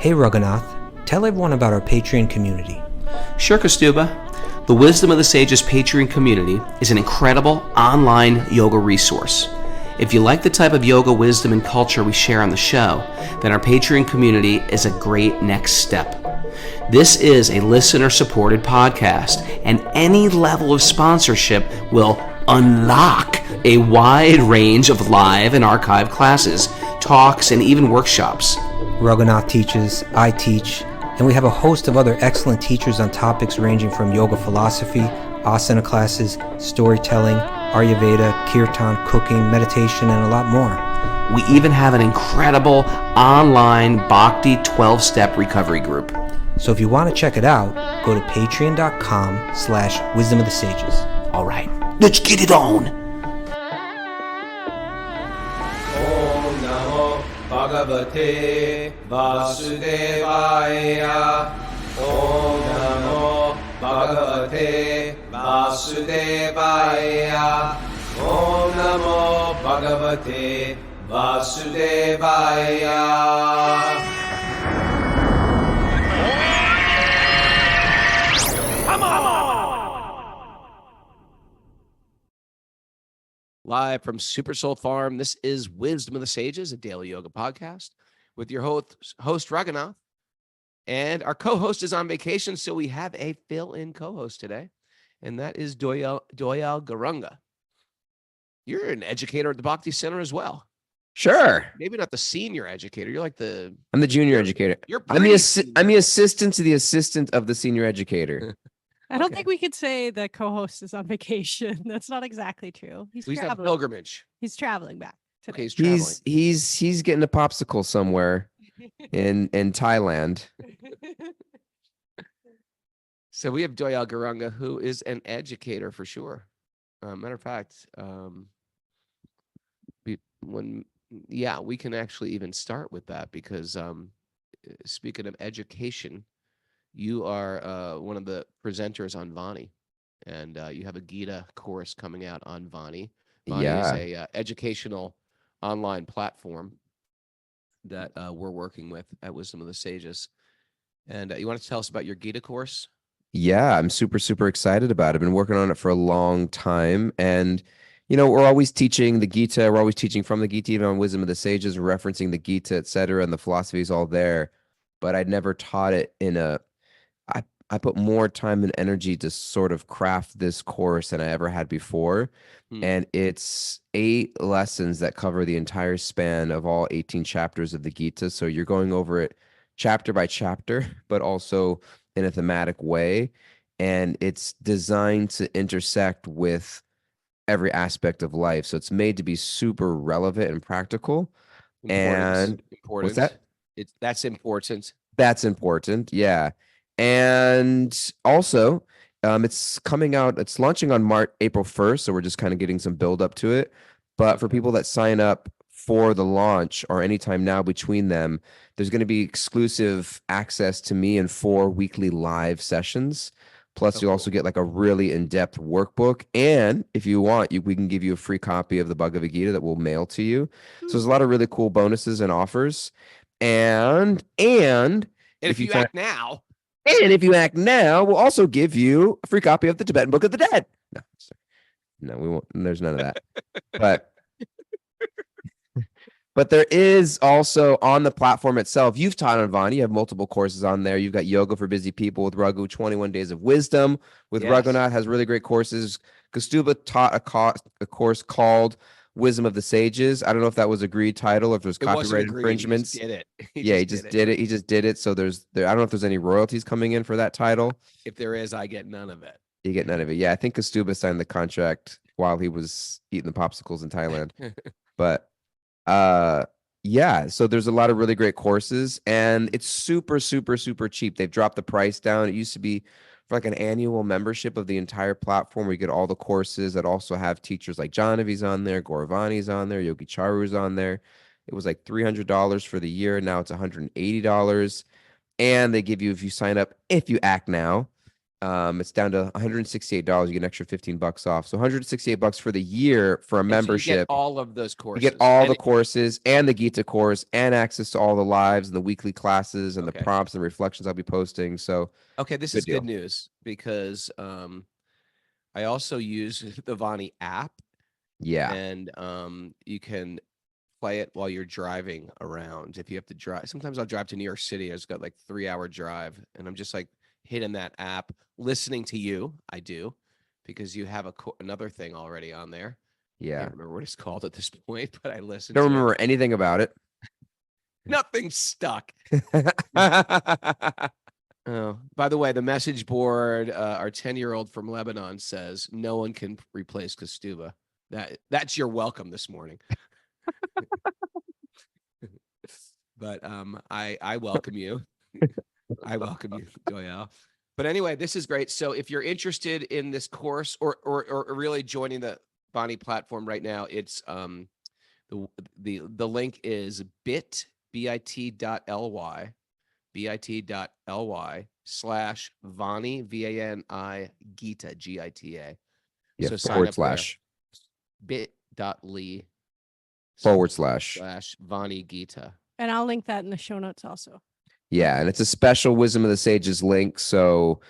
Hey Raghunath, tell everyone about our Patreon community. Sure, Kastuba. The Wisdom of the Sages Patreon community is an incredible online yoga resource. If you like the type of yoga wisdom and culture we share on the show, then our Patreon community is a great next step. This is a listener-supported podcast, and any level of sponsorship will unlock a wide range of live and archived classes, talks, and even workshops. Raghunath teaches, I teach, and we have a host of other excellent teachers on topics ranging from yoga philosophy, asana classes, storytelling, Ayurveda, kirtan, cooking, meditation, and a lot more. We even have an incredible online Bhakti 12-step recovery group. So if you want to check it out, go to patreon.com/wisdom of the sages. All right, let's get it on. Bhagavate Vasudevaya. Om Namo Bhagavate Vasudevaya. Om Namo Bhagavate Vasudevaya. Come on! Live from Super Soul Farm, this is Wisdom of the Sages, a daily yoga podcast with your host Raghunath. And our co-host is on vacation, so we have a fill-in co-host today, and that is Doyal Garunga. You're an educator at the Bhakti Center as well. Sure. Maybe not the senior educator. You're like I'm the junior educator. I'm the assistant to the assistant of the senior educator. I don't think we could say the co-host is on vacation. That's not exactly true. He's on pilgrimage. He's traveling back today. Okay, he's traveling. He's getting a popsicle somewhere in Thailand. So we have Doyal Garunga, who is an educator for sure. Matter of fact, we can actually even start with that because speaking of education, you are one of the presenters on Vani, and you have a Gita course coming out on Vani. Vani is a educational online platform that we're working with at Wisdom of the Sages. And you want to tell us about your Gita course? Yeah, I'm super, super excited about it. I've been working on it for a long time. And, we're always teaching the Gita. We're always teaching from the Gita, even on Wisdom of the Sages, referencing the Gita, et cetera, and the philosophy is all there. But I'd never taught it I put more time and energy to sort of craft this course than I ever had before. And it's 8 lessons that cover the entire span of all 18 chapters of the Gita. So you're going over it chapter by chapter, but also in a thematic way. And it's designed to intersect with every aspect of life. So it's made to be super relevant and practical. Important. What's that? That's important. That's important. Yeah. And also, it's coming out, it's launching on April 1st. So we're just kind of getting some build up to it. But for people that sign up for the launch or anytime now between them, there's going to be exclusive access to me and 4 weekly live sessions. Plus, you'll also get like a really in-depth workbook. And if you want, we can give you a free copy of the Bhagavad Gita that we'll mail to you. So there's a lot of really cool bonuses and offers. And if you act now. And if you act now, we'll also give you a free copy of the Tibetan Book of the Dead. No, we won't. There's none of that. But there is also on the platform itself, you've taught on Vani, you have multiple courses on there. You've got Yoga for Busy People with Raghu, 21 Days of Wisdom with Raghunath, has really great courses. Kastuba taught a course called Wisdom of the Sages. I don't know if that was agreed title or if there's copyright infringements. He just did it. He just did it. He just did it. So I don't know if there's any royalties coming in for that title. If there is, I get none of it. You get none of it. Yeah, I think Kastuba signed the contract while he was eating the popsicles in Thailand. But so there's a lot of really great courses, and it's super, super, super cheap. They've dropped the price down. It used to be for like an annual membership of the entire platform where you get all the courses that also have teachers like Janavi's on there, Gauravani's on there, Yogi Charu's on there. It was like $300 for the year. Now it's $180. And they give you, if you sign up, if you act now, It's down to $168. You get an extra $15 off. So $168 for the year for a And so you get membership. all of those You courses. get all And the courses and the Gita course and access to all the lives and the weekly classes and the Okay. prompts and reflections I'll be posting. So Okay, this Good is good deal. news because I also use the Vani app, yeah, and you can play it while you're driving around. If you have to drive, sometimes I'll drive to New York City. I've got like 3-hour drive, and I'm just like hitting that app, listening to you. I do because you have another thing already on there. I yeah. can't remember what it's called at this point, but I listened. Don't to remember anything about it. Nothing stuck. Oh, by the way, the message board, our 10-year-old from Lebanon says no one can replace Kastuba. That's your welcome this morning. But I welcome you. I welcome you, Doyle. But anyway, this is great. So if you're interested in this course or really joining the Bonnie platform right now, it's the link is bit.ly bit.ly/Vani VANI Gita GITA. Yeah, So sign forward up there. slash bit.ly / Vani Gita. And I'll link that in the show notes also. Yeah, and it's a special Wisdom of the Sages link. So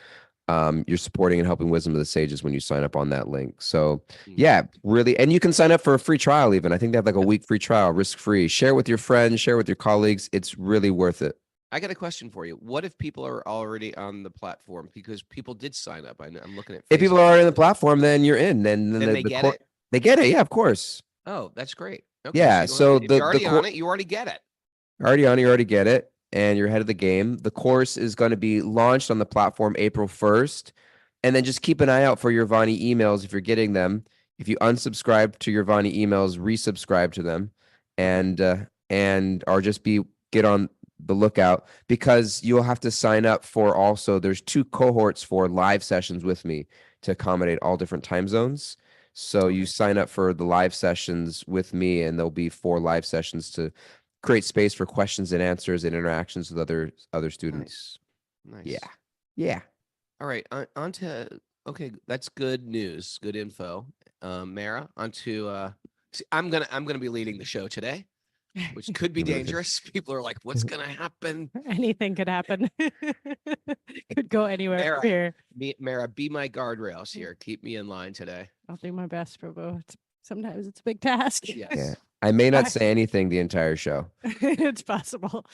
you're supporting and helping Wisdom of the Sages when you sign up on that link. So yeah, really. And you can sign up for a free trial even. I think they have like a week free trial, risk-free. Share with your friends, share with your colleagues. It's really worth it. I got a question for you. What if people are already on the platform? Because people did sign up. I'm looking at Facebook. If people are already on the platform, then you're in. Then they get it? They get it. Yeah, of course. Oh, that's great. Okay, Yeah. So if you're already on it, you already get it. Already on, you already get it, and you're ahead of the game. The course is going to be launched on the platform April 1st. And then just keep an eye out for your Vani emails if you're getting them. If you unsubscribe to your Vani emails, resubscribe to them, and or just get on the lookout, because you'll have to sign up for also. There's 2 cohorts for live sessions with me to accommodate all different time zones. So you sign up for the live sessions with me, and there'll be 4 live sessions to create space for questions and answers and interactions with other students. Nice. Yeah. All right, on to okay. That's good news, good info. Mara, on to I'm gonna be leading the show today, which could be dangerous. People are like, "What's gonna happen?" Anything could happen. Could go anywhere Mara, from here. Mara, be my guardrails here. Keep me in line today. I'll do my best, Prabhu. Sometimes it's a big task. Yes. Yeah. I may not say anything the entire show. It's possible.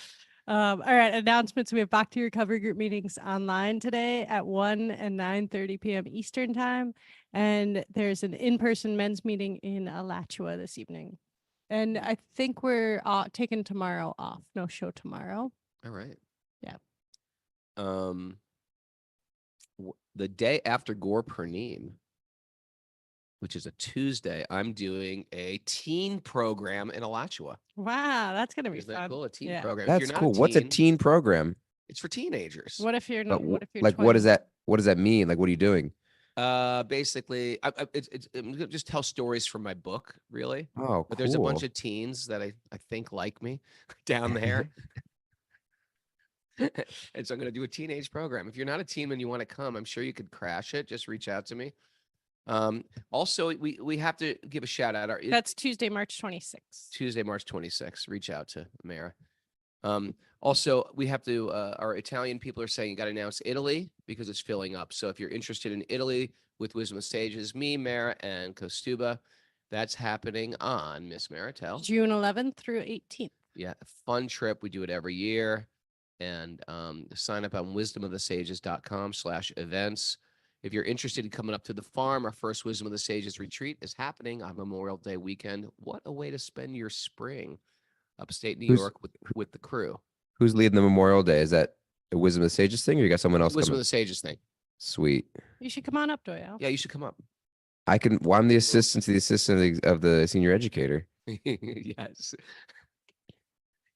All right, announcements. We have Back to Recovery group meetings online today at 1 and 9:30 p.m. Eastern time. And there's an in-person men's meeting in Alachua this evening. And I think we're taking tomorrow off. No show tomorrow. All right. Yeah. The day after Gore Perneem, which is a Tuesday, I'm doing a teen program in Alachua. Wow, that's gonna be Isn't that fun. cool? A teen Yeah. program. If That's you're not cool. What's a teen program? It's for teenagers. What if you're But what if you're like, 20? what does that mean? Like, what are you doing? Basically, I'm gonna just tell stories from my book, really. Oh, cool. But there's a bunch of teens that I think like me down there. And so I'm going to do a teenage program. If you're not a teen and you want to come, I'm sure you could crash it. Just reach out to me. Also, we have to give a shout out. That's Tuesday, March 26th. Tuesday, March 26th. Reach out to Mara. Also, we have to, our Italian people are saying you got to announce Italy because it's filling up. So if you're interested in Italy with Wisdom of Sages, me, Mara, and Kostuba, that's happening on Miss Maritel. June 11th through 18th. Yeah, fun trip. We do it every year. And sign up on wisdomofthesages.com/events. If you're interested in coming up to the farm, our first Wisdom of the Sages retreat is happening on Memorial Day weekend. What a way to spend your spring upstate New York with the crew. Who's leading the Memorial Day? Is that a Wisdom of the Sages thing, or you got someone else Wisdom of coming? the Sages thing. Sweet. You should come on up, Doyle. Yeah, you should come up. Well, I'm the assistant to the assistant of the senior educator. Yes.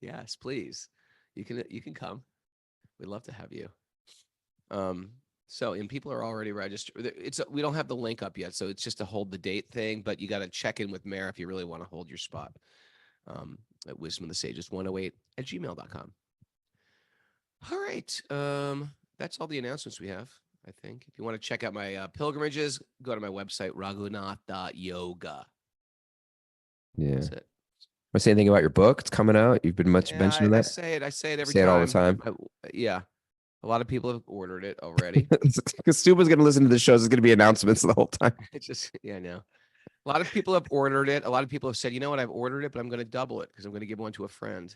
Yes, please. You can come. We'd love to have you. So, and people are already registered. We don't have the link up yet, so it's just a hold the date thing, but you got to check in with Mara if you really want to hold your spot. At wisdomofthesages108@gmail.com. All right. That's all the announcements we have. I think. If you want to check out my pilgrimages, go to my website, raghunath.yoga. Yeah. That's it. Want to say anything about your book? It's coming out. You've been much Yeah, mentioning I that. say it. I say it every Say it time. all the time. Yeah. A lot of people have ordered it already. Because Stuba's going to listen to the shows. There's going to be announcements the whole time. It's just, yeah, I know. A lot of people have ordered it. A lot of people have said, you know what, I've ordered it, but I'm going to double it because I'm going to give one to a friend.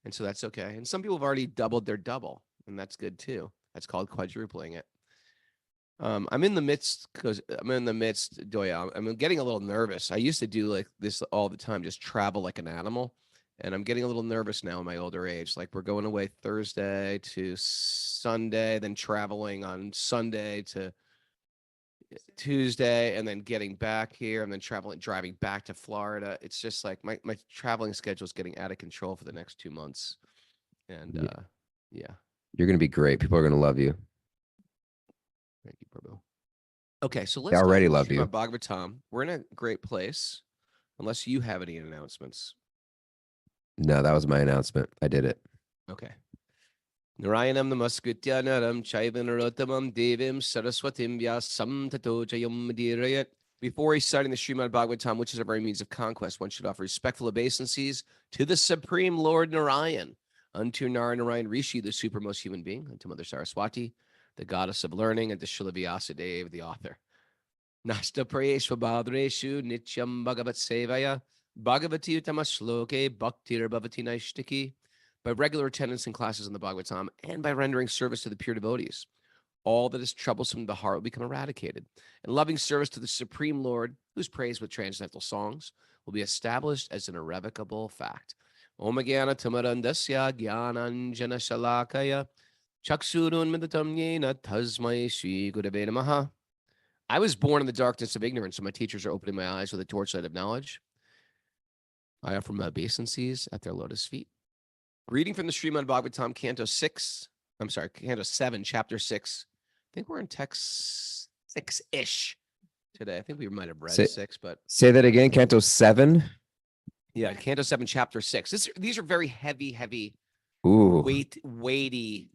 And so that's okay. And some people have already doubled their double, and that's good too. That's called quadrupling it. I'm in the midst, Doya. I'm getting a little nervous. I used to do like this all the time, just travel like an animal. And I'm getting a little nervous now in my older age. Like we're going away Thursday to Sunday, then traveling on Sunday to Tuesday, and then getting back here, and then driving back to Florida. It's just like my traveling schedule is getting out of control for the next 2 months. And yeah. You're going to be great. People are going to love you. Thank you, Prabhu. Okay, so They let's already go love to you. Bhagavatam. We're in a great place, unless you have any announcements. No, that was my announcement. I did it. Okay. Narayanam namaskritya naram chaivan narottamam devim saraswatim vyasam tato jayam madhirayat. Before reciting the Srimad Bhagavatam, which is our very means of conquest, one should offer respectful obeisances to the Supreme Lord Narayan, unto Narayan Rishi, the supermost human being, unto Mother Saraswati, the goddess of learning, and to Srila Vyasadeva, the author. Nasta prayeshva bhadreshu nityam bhagavat sevaya bhagavati utamashloke bhaktir bhavati naishtiki. By regular attendance in classes in the Bhagavatam and by rendering service to the pure devotees, all that is troublesome in the heart will become eradicated, and loving service to the Supreme Lord, whose praise with transcendental songs will be established as an irrevocable fact. Om Jnana Tamarandasya Jnananjana Shalakaya Chaksurun Midatam Yena Tasmai Shri Gurave Namaha. I was born in the darkness of ignorance, and my teachers are opening my eyes with a torchlight of knowledge. I offer my obeisances at their lotus feet. Reading from the Srimad Bhagavatam, Canto 7, Chapter 6. I think we're in text 6-ish today. I think we might have read 6, but... Say that again, Canto 7? Yeah, Canto 7, Chapter 6. These are very heavy, Ooh. weighty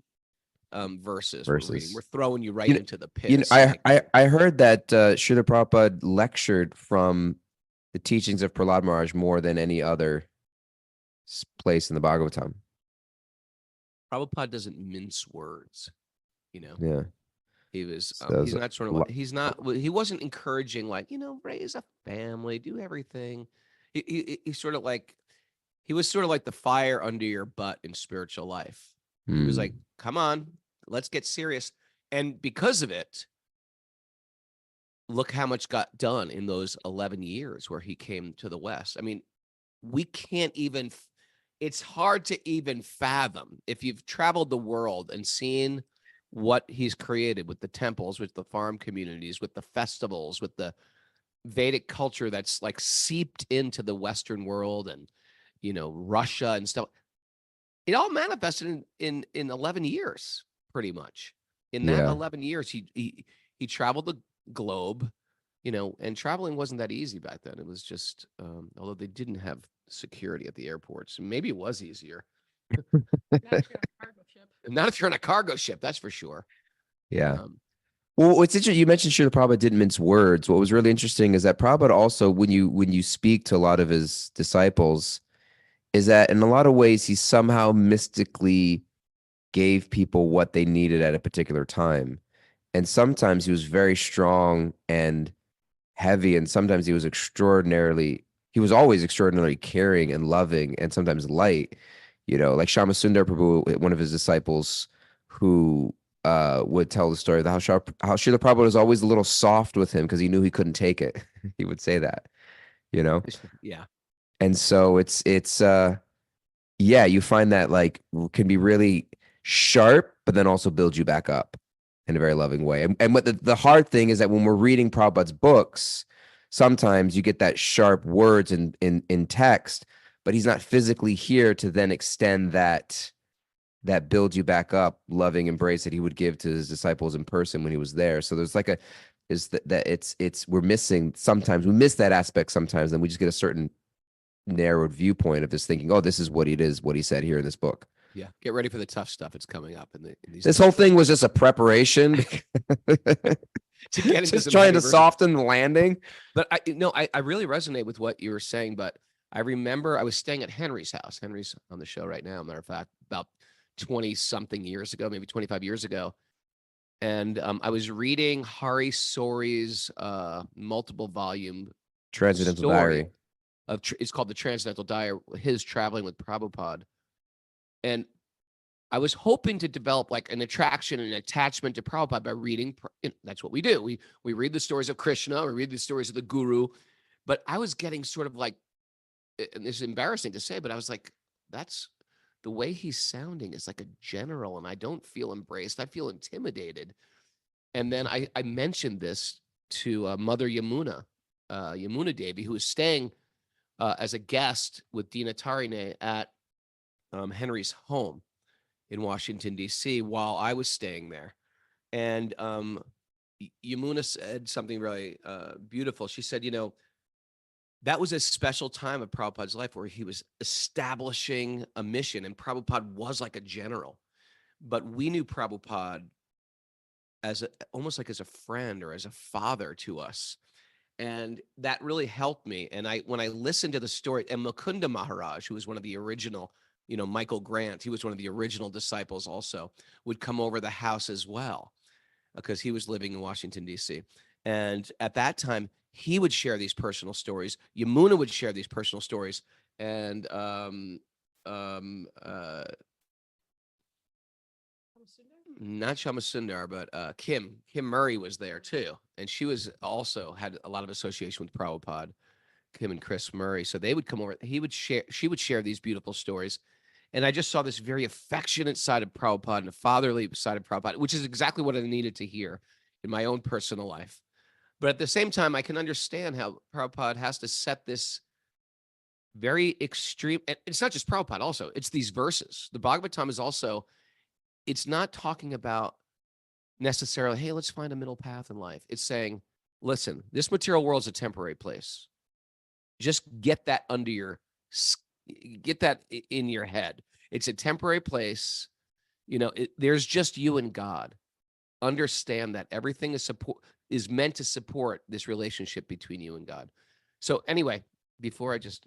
verses. We're throwing you right into the pit. You know, I heard that Srila Prabhupada lectured from the teachings of Prahlad Maharaj more than any other place in the Bhagavatam. Prabhupada doesn't mince words, you know. Yeah. He was So he wasn't encouraging, like, you know, raise a family, do everything. He was sort of like the fire under your butt in spiritual life. He was like, come on, let's get serious. And because of it, look how much got done in those 11 years where he came to the West. I mean, we can't even, it's hard to even fathom if you've traveled the world and seen what he's created with the temples, with the farm communities, with the festivals, with the Vedic culture that's like seeped into the Western world, and, you know, Russia and stuff. It all manifested in 11 years, pretty much. In that 11 years, he traveled the globe, you know, and traveling wasn't that easy back then. It was just, although they didn't have security at the airports, maybe it was easier. Not if you're on a cargo ship, that's for sure. Yeah. Well, what's interesting, you mentioned Srila Prabhupada didn't mince words. What was really interesting is that Prabhupada also, when you speak to a lot of his disciples, is that in a lot of ways he somehow mystically gave people what they needed at a particular time. And sometimes he was very strong and heavy, and sometimes he was always extraordinarily caring and loving, and sometimes light. You know, like Shama Sundar Prabhu, one of his disciples, who would tell the story of how Srila Prabhupada was always a little soft with him because he knew he couldn't take it. He would say that, you know? Yeah. And so it's you find that like can be really sharp, but then also build you back up in a very loving way. And what the hard thing is that when we're reading Prabhupada's books, sometimes you get that sharp words in text, but he's not physically here to then extend that build you back up loving embrace that he would give to his disciples in person when he was there. So there's like we miss that aspect sometimes, and we just get a certain narrowed viewpoint of this thinking, oh, this is what he said here in this book. Yeah. Get ready for the tough stuff. It's coming up in these. This whole thing was just a preparation To get into just some trying heavy to verses. soften the landing. But I really resonate with what you were saying. But I remember I was staying at Henry's house. Henry's on the show right now. Matter of fact, about 20 something years ago, maybe 25 years ago. And I was reading Hari Sori's multiple volume Transcendental story Diary. it's called the Transcendental Diary, his traveling with Prabhupada. And I was hoping to develop like an attraction and attachment to Prabhupada by reading. That's what we do. We read the stories of Krishna, we read the stories of the Guru. But I was getting sort of like, and this is embarrassing to say, but I was like, that's the way he's sounding is like a general, and I don't feel embraced. I feel intimidated. And then I mentioned this to Mother Yamuna, Yamuna Devi, who was staying as a guest with Dina Tarine at Henry's home in Washington, D.C., while I was staying there. And Yamuna said something really beautiful. She said, that was a special time of Prabhupada's life where he was establishing a mission, and Prabhupada was like a general. But we knew Prabhupada as almost like as a friend or as a father to us. And that really helped me. And when I listened to the story, and Mukunda Maharaj, who was one of the original, Michael Grant, he was one of the original disciples also, would come over the house as well, because he was living in Washington, D.C. And at that time, he would share these personal stories. Yamuna would share these personal stories. And not Shamasundar, but Kim Murray was there too. And she was also had a lot of association with Prabhupada, Kim and Chris Murray. So they would come over. She would share these beautiful stories. And I just saw this very affectionate side of Prabhupada and a fatherly side of Prabhupada, which is exactly what I needed to hear in my own personal life. But at the same time, I can understand how Prabhupada has to set this very extreme, and it's not just Prabhupada also, it's these verses. The Bhagavatam is also, it's not talking about necessarily, hey, let's find a middle path in life. It's saying, listen, this material world is a temporary place. Just get that get that in your head. It's a temporary place. There's just you and God. Understand that everything is meant to support this relationship between you and God. So anyway, before I just,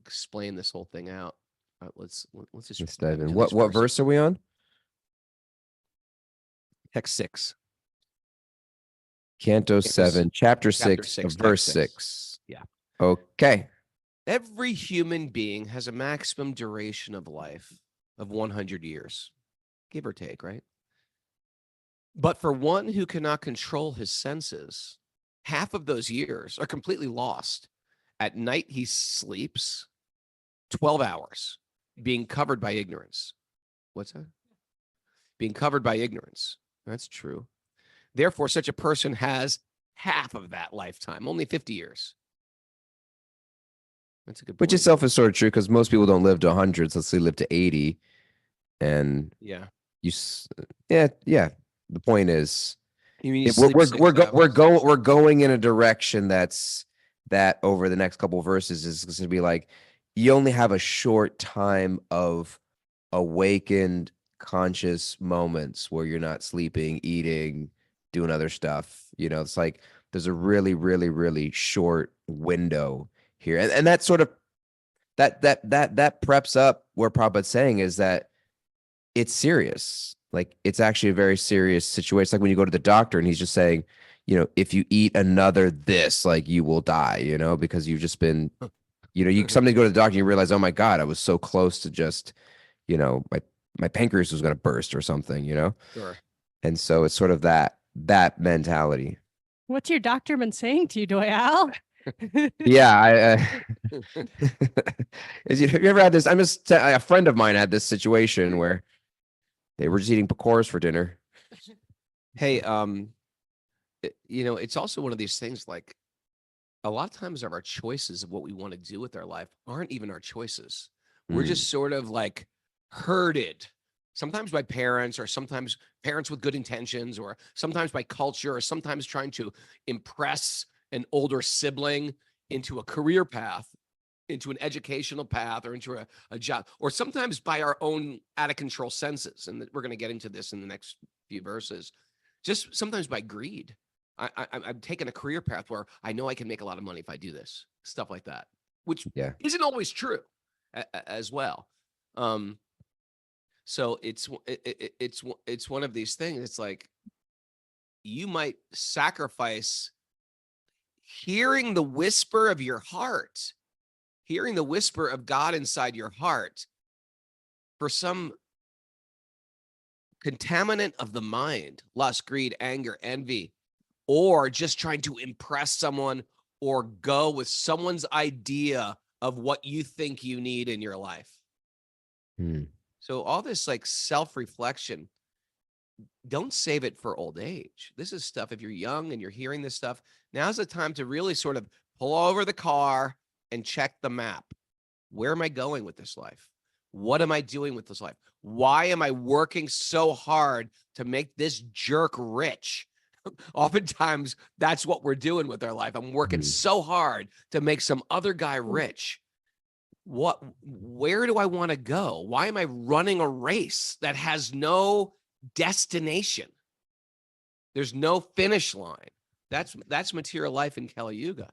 explain this whole thing out, let's just dive in. What verse are we on? Text 6. Canto 7, chapter 6, 6, verse text 6. Yeah. Okay. Every human being has a maximum duration of life of 100 years, give or take, right? But for one who cannot control his senses, half of those years are completely lost. At night, he sleeps 12 hours, being covered by ignorance. What's that? Being covered by ignorance. That's true. Therefore, such a person has half of that lifetime, only 50 years. That's a good point. Which itself is sort of true, because most people don't live to 100. So let's say live to 80. And yeah. Yeah. The point is, You mean we're going in a direction that over the next couple of verses is going to be like, you only have a short time of awakened conscious moments where you're not sleeping, eating, doing other stuff. It's like there's a really, really, really short window here. And that sort of that preps up where Prabhupada's saying is that it's serious. Like, it's actually a very serious situation. It's like when you go to the doctor and he's just saying, if you eat another this, like, you will die, because you've just been, you sometimes go to the doctor and you realize, oh my God, I was so close to just, my pancreas was going to burst or something, Sure. And so it's sort of that mentality. What's your doctor been saying to you, Doyal? Yeah, have you ever had this? A friend of mine had this situation where they were just eating pakoras for dinner. Hey, it's also one of these things, like, a lot of times our choices of what we want to do with our life aren't even our choices. We're just sort of like herded, sometimes by parents, or sometimes parents with good intentions, or sometimes by culture, or sometimes trying to impress an older sibling into a career path. into an educational path or into a job, or sometimes by our own out of control senses. And we're going to get into this in the next few verses. Just sometimes by greed. I'm taking a career path where I know I can make a lot of money if I do this, stuff like that, which isn't always true as well. So it's one of these things. It's like you might sacrifice hearing the whisper of your heart, hearing the whisper of God inside your heart for some contaminant of the mind, lust, greed, anger, envy, or just trying to impress someone or go with someone's idea of what you think you need in your life. So all this like self-reflection, don't save it for old age. This is stuff, if you're young and you're hearing this stuff, now's the time to really sort of pull over the car and check the map. Where am I going with this life? What am I doing with this life? Why am I working so hard to make this jerk rich? Oftentimes, that's what we're doing with our life. I'm working so hard to make some other guy rich. Where do I want to go? Why am I running a race that has no destination? There's no finish line. That's material life in Kali Yuga.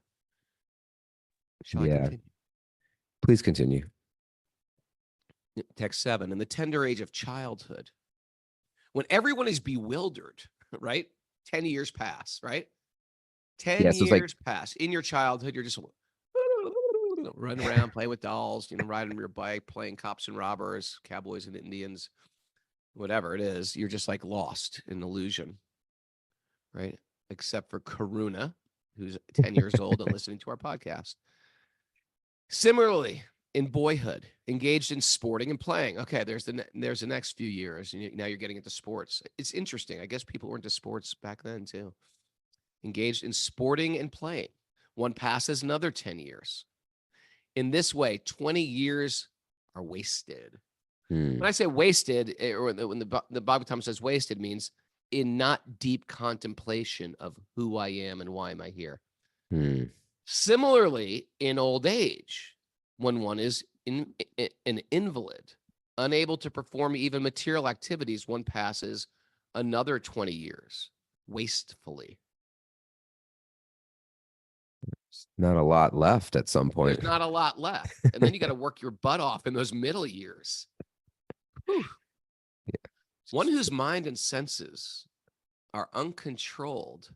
Shall I continue? Please continue. Text 7, in the tender age of childhood, when everyone is bewildered, right? 10 years pass, right? 10 years pass. In your childhood, you're just running around, playing with dolls, riding your bike, playing cops and robbers, cowboys and Indians, whatever it is. You're just like lost in illusion, right? Except for Karuna, who's 10 years old and listening to our podcast. Similarly, in boyhood, engaged in sporting and playing. Okay, there's the next few years, and now you're getting into sports. It's interesting. I guess people were into sports back then too. Engaged in sporting and playing. One passes another 10 years. In this way, 20 years are wasted. When I say wasted, or when the Bhagavatam says wasted, means in not deep contemplation of who I am and why am I here. Similarly, in old age, when one is an invalid, unable to perform even material activities, one passes another 20 years wastefully. Not a lot left at some point. There's not a lot left. And then you got to work your butt off in those middle years. One whose mind and senses are uncontrolled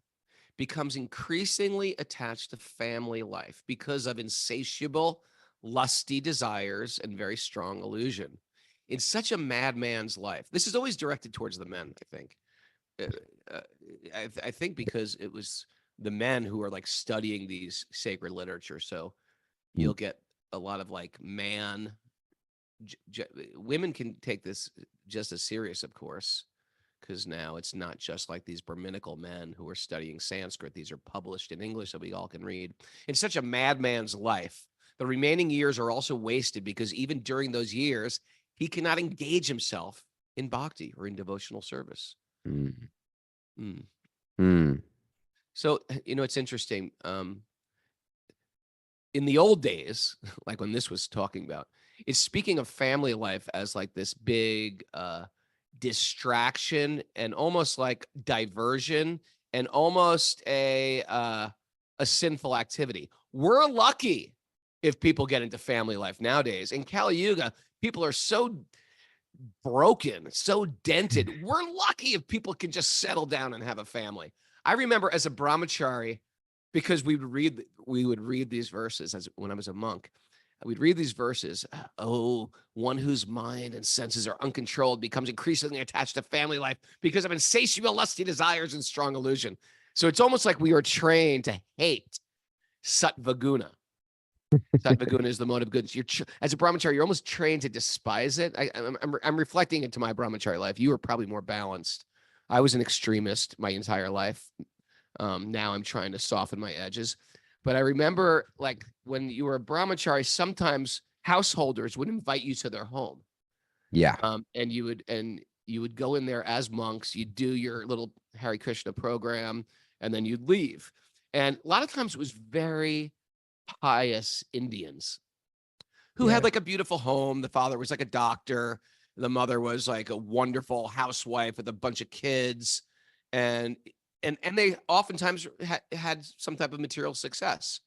becomes increasingly attached to family life because of insatiable, lusty desires and very strong illusion. In such a madman's life, this is always directed towards the men, I think. I think because it was the men who are like studying these sacred literature. So you'll get a lot of like women can take this just as serious, of course, because now it's not just like these Brahminical men who are studying Sanskrit. These are published in English that we all can read. In such a madman's life, the remaining years are also wasted because even during those years, he cannot engage himself in bhakti or in devotional service. So, it's interesting. In the old days, like when this was talking about, it's speaking of family life as like this big distraction and almost like diversion and almost a sinful activity. We're lucky if people get into family life nowadays. In Kali Yuga, people are so broken, so dented. We're lucky if people can just settle down and have a family. I remember as a brahmachari, because we would read these verses when I was a monk. We'd read these verses. Oh, one whose mind and senses are uncontrolled becomes increasingly attached to family life because of insatiable, lusty desires and strong illusion. So it's almost like we are trained to hate sattvaguna. Sattvaguna is the mode of goodness. As a brahmachari, you're almost trained to despise it. I'm reflecting into my brahmachari life. You were probably more balanced. I was an extremist my entire life. Now I'm trying to soften my edges. But I remember, like, when you were a brahmachari, sometimes householders would invite you to their home. Yeah. And you would go in there as monks. You'd do your little Hare Krishna program, and then you'd leave. And a lot of times it was very pious Indians who Yeah. had like a beautiful home. The father was like a doctor. The mother was like a wonderful housewife with a bunch of kids. And they oftentimes had some type of material success.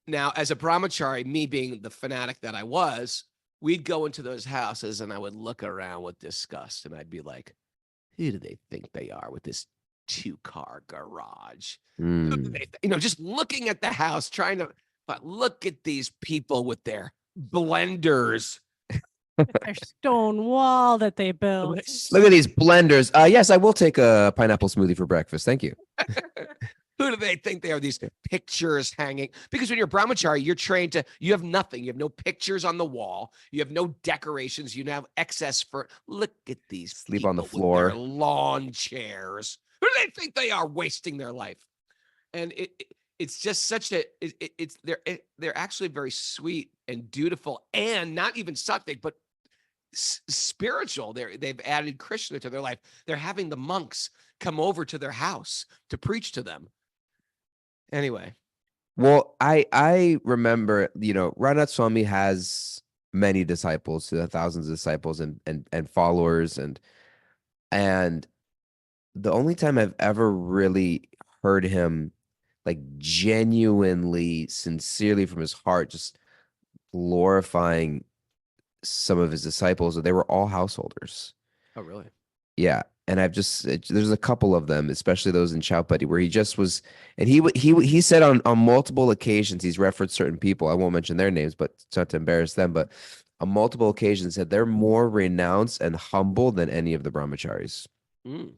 Now, as a brahmachari, me being the fanatic that I was, we'd go into those houses and I would look around with disgust and I'd be like, who do they think they are with this 2-car garage? Who do they, just looking at the house, trying to, but look at these people with their blenders. Their stone wall that they built. Look at these blenders. Yes, I will take a pineapple smoothie for breakfast. Thank you. Who do they think they are? These pictures hanging? Because when you're brahmachari, you're trained to, you have nothing. You have no pictures on the wall. You have no decorations. You have excess for, look at these Sleep on the people with floor. their lawn chairs. Who do they think they are wasting their life? And it's just such a, they're actually very sweet and dutiful and not even sattvic, but spiritual. They've added Krishna to their life. They're having the monks come over to their house to preach to them. Anyway, Well, I remember, Ranat Swami has many disciples, thousands of disciples and followers, and the only time I've ever really heard him like genuinely, sincerely from his heart, just glorifying some of his disciples, they were all householders. oh really? Yeah. And there's a couple of them, especially those in Chaupati, where he just was, and he said on multiple occasions, he's referenced certain people. I won't mention their names, but it's not to embarrass them, but on multiple occasions said they're more renounced and humble than any of the brahmacharis. Mm.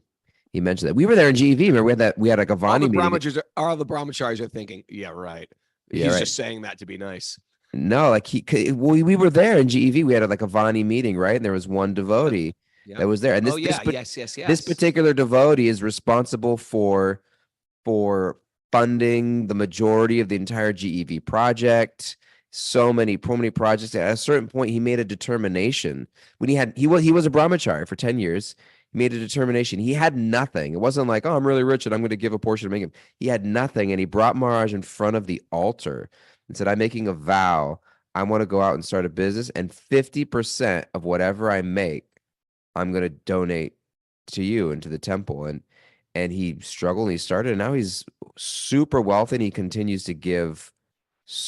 He mentioned that. We were there in GEV. Remember we had like a All Vani the meeting. brahmacharis are thinking, yeah, right. Yeah, He's right. just saying that to be nice. No, like we were there in GEV. We had like a Vani meeting, right? And there was one devotee Yeah. that was there. And Oh yeah, yes. this particular devotee is responsible for funding the majority of the entire GEV project. So many projects. At a certain point, he made a determination when he was a brahmachari for 10 years. He made a determination. He had nothing. It wasn't like, oh, I'm really rich and I'm going to give a portion to make him. He had nothing. And he brought Maharaj in front of the altar and said, I'm making a vow. I want to go out and start a business, and 50% of whatever I make, I'm going to donate to you and to the temple. And he struggled and he started, and now he's super wealthy and he continues to give.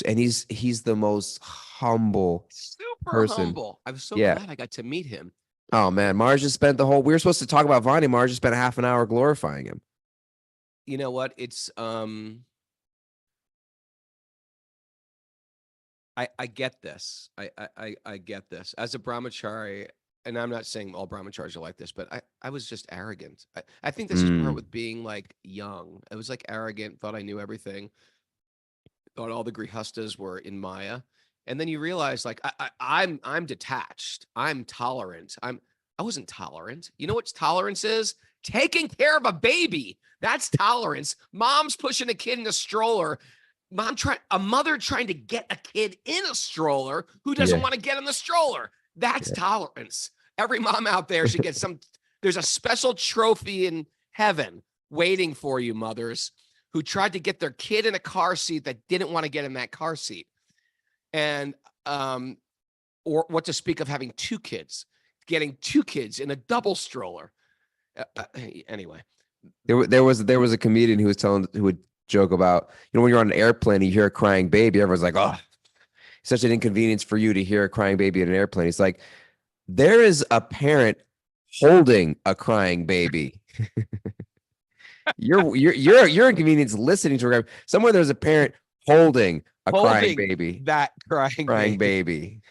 And he's the most humble, super person. humble. I'm so Yeah. glad I got to meet him. Oh man, Mars just spent we were supposed to talk about Vani. Mars just spent half an hour glorifying him. You know what? It's I get this. I get this. As a brahmachari, and I'm not saying all brahmacharis are like this, but I was just arrogant. I think this is part with being like young. I was like arrogant, thought I knew everything, thought all the grihastas were in Maya. And then you realize like I'm detached. I'm tolerant. I wasn't tolerant. You know what tolerance is? Taking care of a baby. That's tolerance. Mom's pushing a kid in a stroller. A mother trying to get a kid in a stroller who doesn't want to get in the stroller. That's tolerance. Every mom out there should get there's a special trophy in heaven waiting for you, mothers who tried to get their kid in a car seat that didn't want to get in that car seat. And, or what to speak of having getting two kids in a double stroller. Anyway. There was a comedian who would joke about, when you're on an airplane, you hear a crying baby, everyone's like, oh, such an inconvenience for you to hear a crying baby in an airplane. It's like, there is a parent holding a crying baby. You're inconvenienced listening to a crying. Somewhere there's a parent holding crying baby. That crying baby.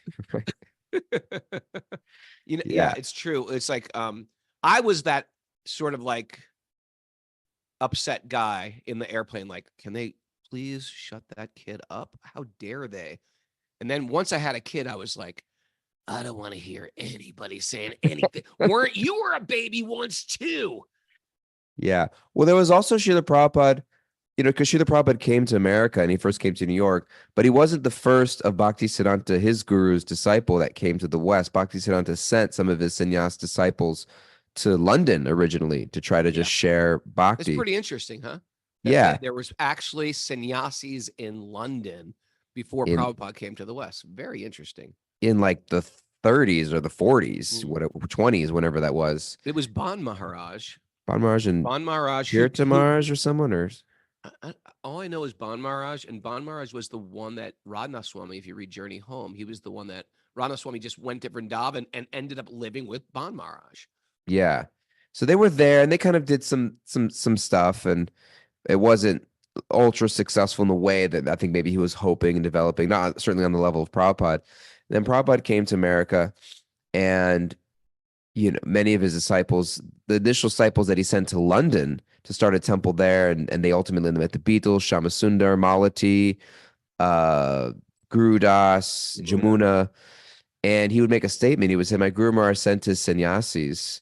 Yeah, it's true. It's like I was that sort of like upset guy in the airplane, like, can they please shut that kid up? How dare they? And then once I had a kid, I was like, I don't want to hear anybody saying anything. You were a baby once too. Yeah. Well, there was also Srila Prabhupada, because Srila Prabhupada came to America and he first came to New York, but he wasn't the first of Bhaktisiddhanta, his guru's disciple, that came to the West. Bhaktisiddhanta sent some of his sannyas disciples to London originally to try to just share bhakti. It's pretty interesting, huh? Yeah. There was actually sannyasis in London before in Prabhupada came to the West. Very interesting. in like the 30s or the 40s, Mm. 20s, whenever that was. It was Ban Maharaj. Ban Maharaj and Ban Maharaj, Kirtan Maharaj or someone, or all I know is Ban Maharaj, and Ban Maharaj was the one that Radha Swami, if you read Journey Home, he was the one that Radha Swami just went to Vrindavan and ended up living with Ban Maharaj. yeah. So they were there and they kind of did some stuff, and it wasn't ultra successful in the way that I think maybe he was hoping and developing, not certainly on the level of Prabhupada. Then Prabhupada came to America, and many of his disciples, the initial disciples that he sent to London to start a temple there, and they ultimately met the Beatles, Shamasundar, Malati, Guru Das, Jamuna, and he would make a statement. He would say, "My Guru Maharaj sent his sannyasis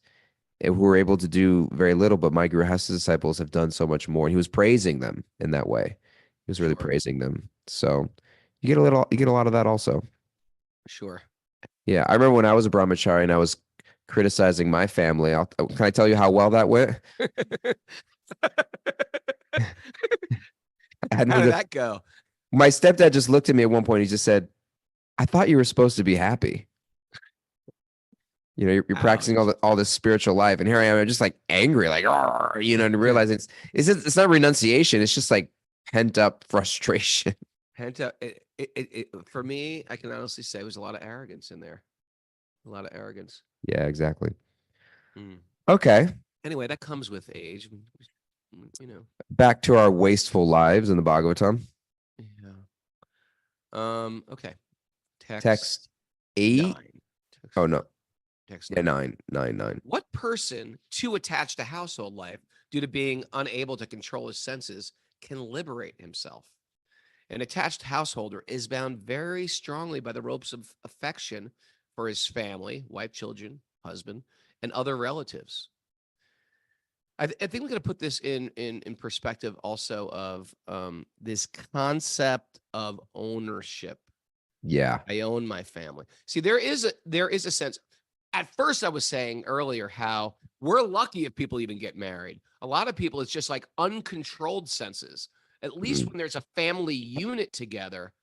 who were able to do very little, but my Guru Hasta disciples have done so much more." And he was praising them in that way. He was really praising them. So you get a lot of that also. Sure. Yeah, I remember when I was a brahmachari and I was criticizing my family. Can I tell you how well that went? How did that go? My stepdad just looked at me at one point. He just said, "I thought you were supposed to be happy. You're practicing all this spiritual life, and here I am. I'm just like angry, like and realizing it's not renunciation. It's just like pent up frustration. Pent up. For me, I can honestly say, it was a lot of arrogance in there. A lot of arrogance. Yeah, exactly. Mm. Okay. Anyway, that comes with age. Back to our wasteful lives in the Bhagavatam. Yeah. Okay. Text 8. 9. Oh no. Text Yeah, 9. What person too attached to household life due to being unable to control his senses can liberate himself? An attached householder is bound very strongly by the ropes of affection for his family, wife, children, husband, and other relatives. I think we're going to put this in perspective also of this concept of ownership. Yeah. I own my family. See, there is a sense. At first, I was saying earlier how we're lucky if people even get married. A lot of people, it's just like uncontrolled senses. At least when there's a family unit together,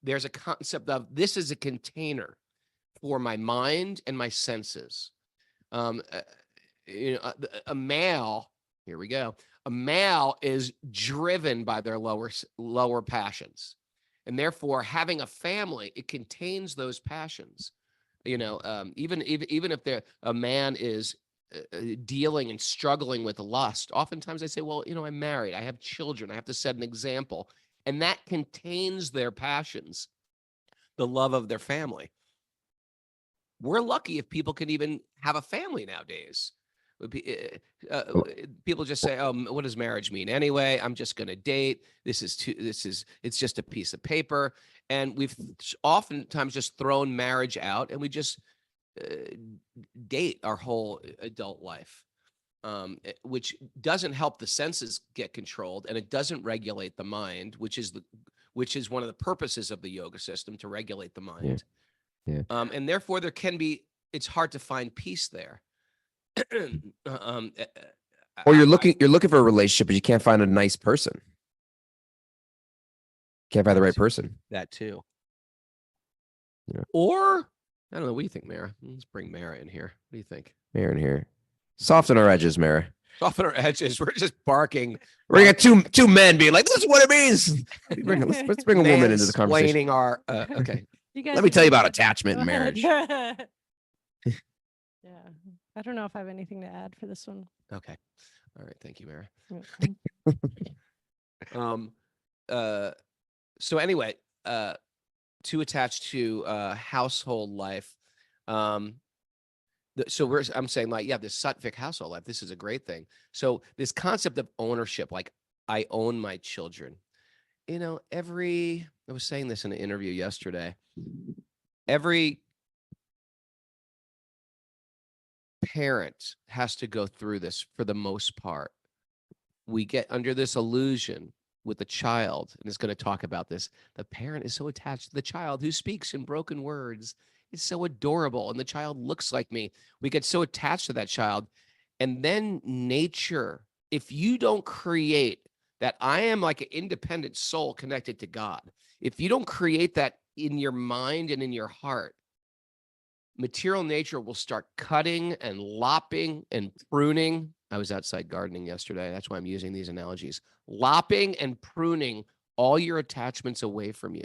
there's a concept of this is a container for my mind and my senses. A male, here we go. A male is driven by their lower passions, and therefore having a family, it contains those passions. Even if a man is dealing and struggling with lust, oftentimes they say, well, I'm married, I have children, I have to set an example, and that contains their passions, the love of their family. We're lucky if people can even have a family nowadays. People just say, "Oh, what does marriage mean anyway? I'm just going to date. It's just a piece of paper." And we've oftentimes just thrown marriage out, and we just date our whole adult life, which doesn't help the senses get controlled, and it doesn't regulate the mind, which is one of the purposes of the yoga system, to regulate the mind. Yeah. And therefore it's hard to find peace there. Or you're looking for a relationship, but you can't find a nice person. Can't find the right person. That too. Yeah. Or I don't know. What do you think, Mara? Let's bring Mara in here. What do you think? Mara in here. Soften our edges, Mara. Soften our edges. We're just barking. We're gonna get two men being like, "This is what it means." Let's bring a woman into the conversation. Okay. Let me tell you about attachment in marriage. Yeah. I don't know if I have anything to add for this one. Okay. All right. Thank you, Mara. So anyway, too attached to household life. I'm saying, like, this sattvic household life, this is a great thing. So this concept of ownership, like I own my children, I was saying this in an interview yesterday, every parent has to go through this for the most part. We get under this illusion with the child, and it's going to talk about this. The parent is so attached to the child who speaks in broken words. It's so adorable, and the child looks like me. We get so attached to that child. And then nature, if you don't create that I am like an independent soul connected to God. If you don't create that in your mind and in your heart, material nature will start cutting and lopping and pruning. I was outside gardening yesterday. That's why I'm using these analogies. Lopping and pruning all your attachments away from you.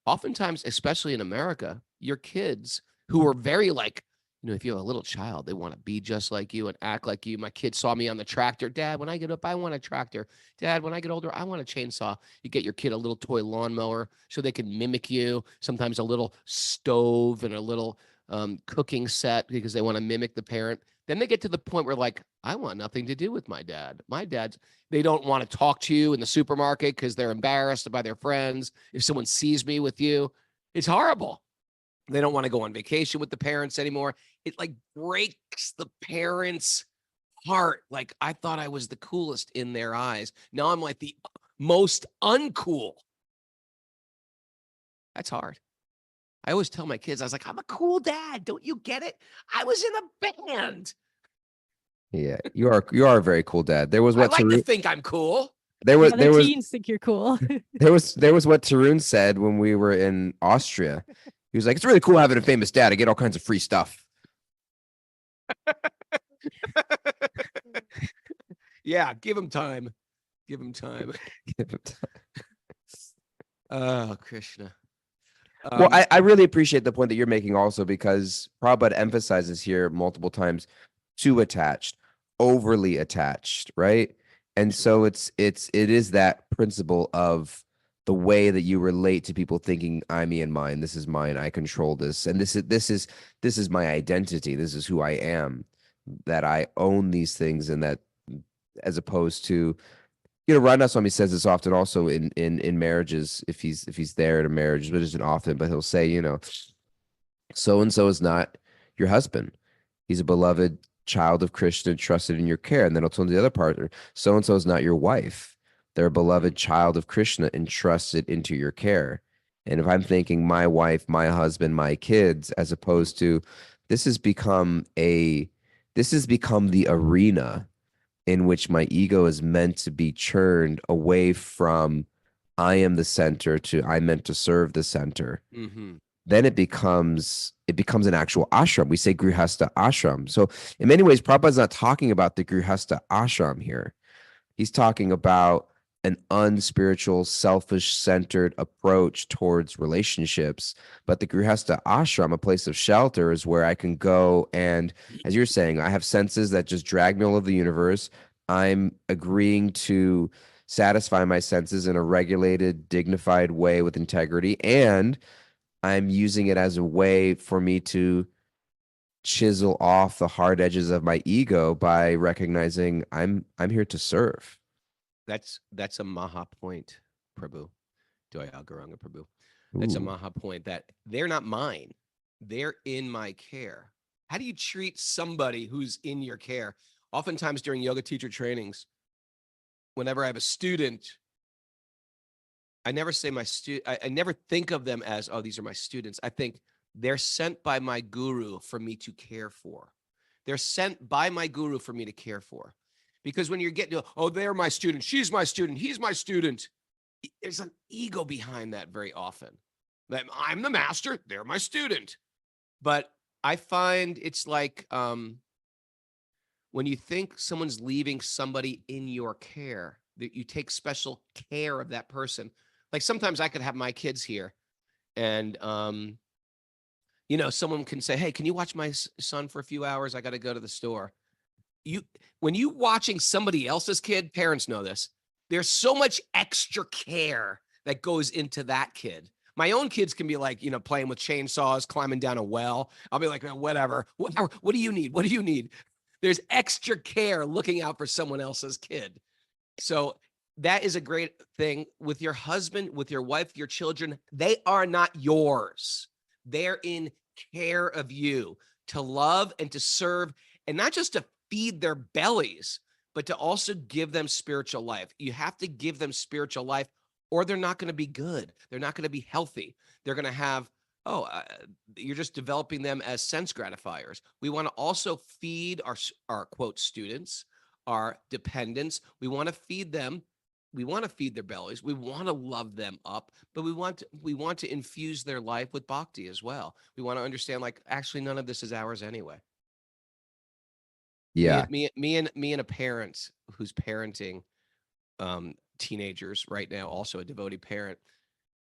Oftentimes, especially in America, your kids who are very like, if you have a little child, they want to be just like you and act like you. My kid saw me on the tractor. Dad, when I get up, I want a tractor. Dad, when I get older, I want a chainsaw. You get your kid a little toy lawnmower so they can mimic you. Sometimes a little stove and a little cooking set because they want to mimic the parent. Then they get to the point where like, I want nothing to do with my dad. They don't want to talk to you in the supermarket because they're embarrassed by their friends. If someone sees me with you, it's horrible. They don't want to go on vacation with the parents anymore. It like breaks the parents' heart. Like I thought I was the coolest in their eyes. Now I'm like the most uncool. That's hard. I always tell my kids, I was like, I'm a cool dad. Don't you get it? I was in a band. Yeah, you are a very cool dad. There was what I like to think I'm cool. There was teens think you're cool. there was what Tarun said when we were in Austria. He was like, it's really cool having a famous dad. I get all kinds of free stuff. Yeah, give him time. Give him time. Oh, Krishna. Well, I really appreciate the point that you're making also, because Prabhupada emphasizes here multiple times, too attached, overly attached, right? And so it is that principle of the way that you relate to people thinking I, me, and mine. This is mine. I control this, and this is my identity. This is who I am. That I own these things, and that, as opposed to, Ranaswamy says this often also in marriages, if he's there in a marriage, but isn't often, but he'll say, so and so is not your husband. He's a beloved child of Krishna trusted in your care. And then he'll tell the other partner, so and so is not your wife. They're a beloved child of Krishna entrusted into your care. And if I'm thinking my wife, my husband, my kids, as opposed to this has become the arena in which my ego is meant to be churned away from I am the center to I meant to serve the center. Mm-hmm. Then it becomes an actual ashram. We say grihasta ashram. So in many ways, Prabhupada's not talking about the grihasta ashram here. He's talking about an unspiritual, selfish-centered approach towards relationships. But the grihasta ashram, a place of shelter, is where I can go and, as you're saying, I have senses that just drag me all over the universe. I'm agreeing to satisfy my senses in a regulated, dignified way with integrity, and I'm using it as a way for me to chisel off the hard edges of my ego by recognizing I'm here to serve. That's a Maha point, Prabhu. Doya Garanga Prabhu. That's a Maha point, that they're not mine. They're in my care. How do you treat somebody who's in your care? Oftentimes during yoga teacher trainings, whenever I have a student, I never say my student, I never think of them as, oh, these are my students. I think they're sent by my guru for me to care for. They're sent by my guru for me to care for. Because when you're getting to, oh, they're my student, she's my student, he's my student, there's an ego behind that very often. That I'm the master, they're my student. But I find it's like when you think someone's leaving somebody in your care, that you take special care of that person. Like sometimes I could have my kids here and, someone can say, hey, can you watch my son for a few hours? I got to go to the store. When you watching somebody else's kid, parents know this, there's so much extra care that goes into that kid. My own kids can be like, playing with chainsaws, climbing down a well. I'll be like, whatever. What do you need? What do you need? There's extra care looking out for someone else's kid. So that is a great thing with your husband, with your wife, your children. They are not yours. They're in care of you to love and to serve, and not just to feed their bellies, but to also give them spiritual life. You have to give them spiritual life, or they're not going to be good. They're not going to be healthy. They're going to have, you're just developing them as sense gratifiers. We want to also feed our quote students, our dependents. We want to feed them we want to feed their bellies. We want to love them up, but we want to infuse their life with bhakti as well. We want to understand, like, actually, none of this is ours anyway. Yeah. Me and a parent who's parenting teenagers right now, also a devotee parent.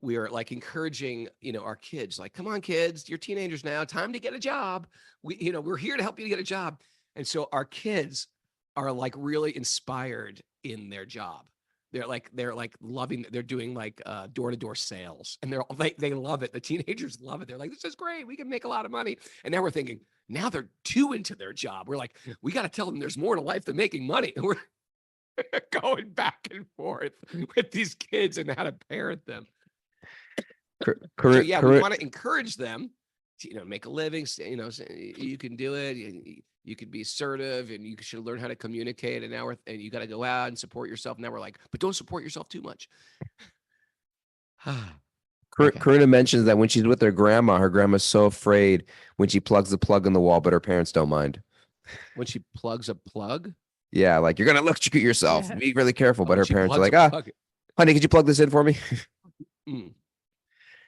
We are like encouraging, our kids, like, come on, kids, you're teenagers now, time to get a job. We're here to help you get a job. And so our kids are like really inspired in their job. They're like loving, they're doing like door-to-door sales, and they love it. The teenagers love it. They're like, this is great. We can make a lot of money. And now we're thinking, now they're too into their job. We're like, we got to tell them there's more to life than making money. And we're going back and forth with these kids and how to parent them. So yeah, we want to encourage them to, make a living. You can do it. You could be assertive, and you should learn how to communicate. And now and you got to go out and support yourself. Now we're like, but don't support yourself too much. Okay. Karuna mentions that when she's with her grandma's so afraid when she plugs the plug in the wall, but her parents don't mind. When she plugs a plug? Yeah, like, you're gonna electrocute yourself. Yeah. Be really careful. But her parents are like, plug. Honey, could you plug this in for me?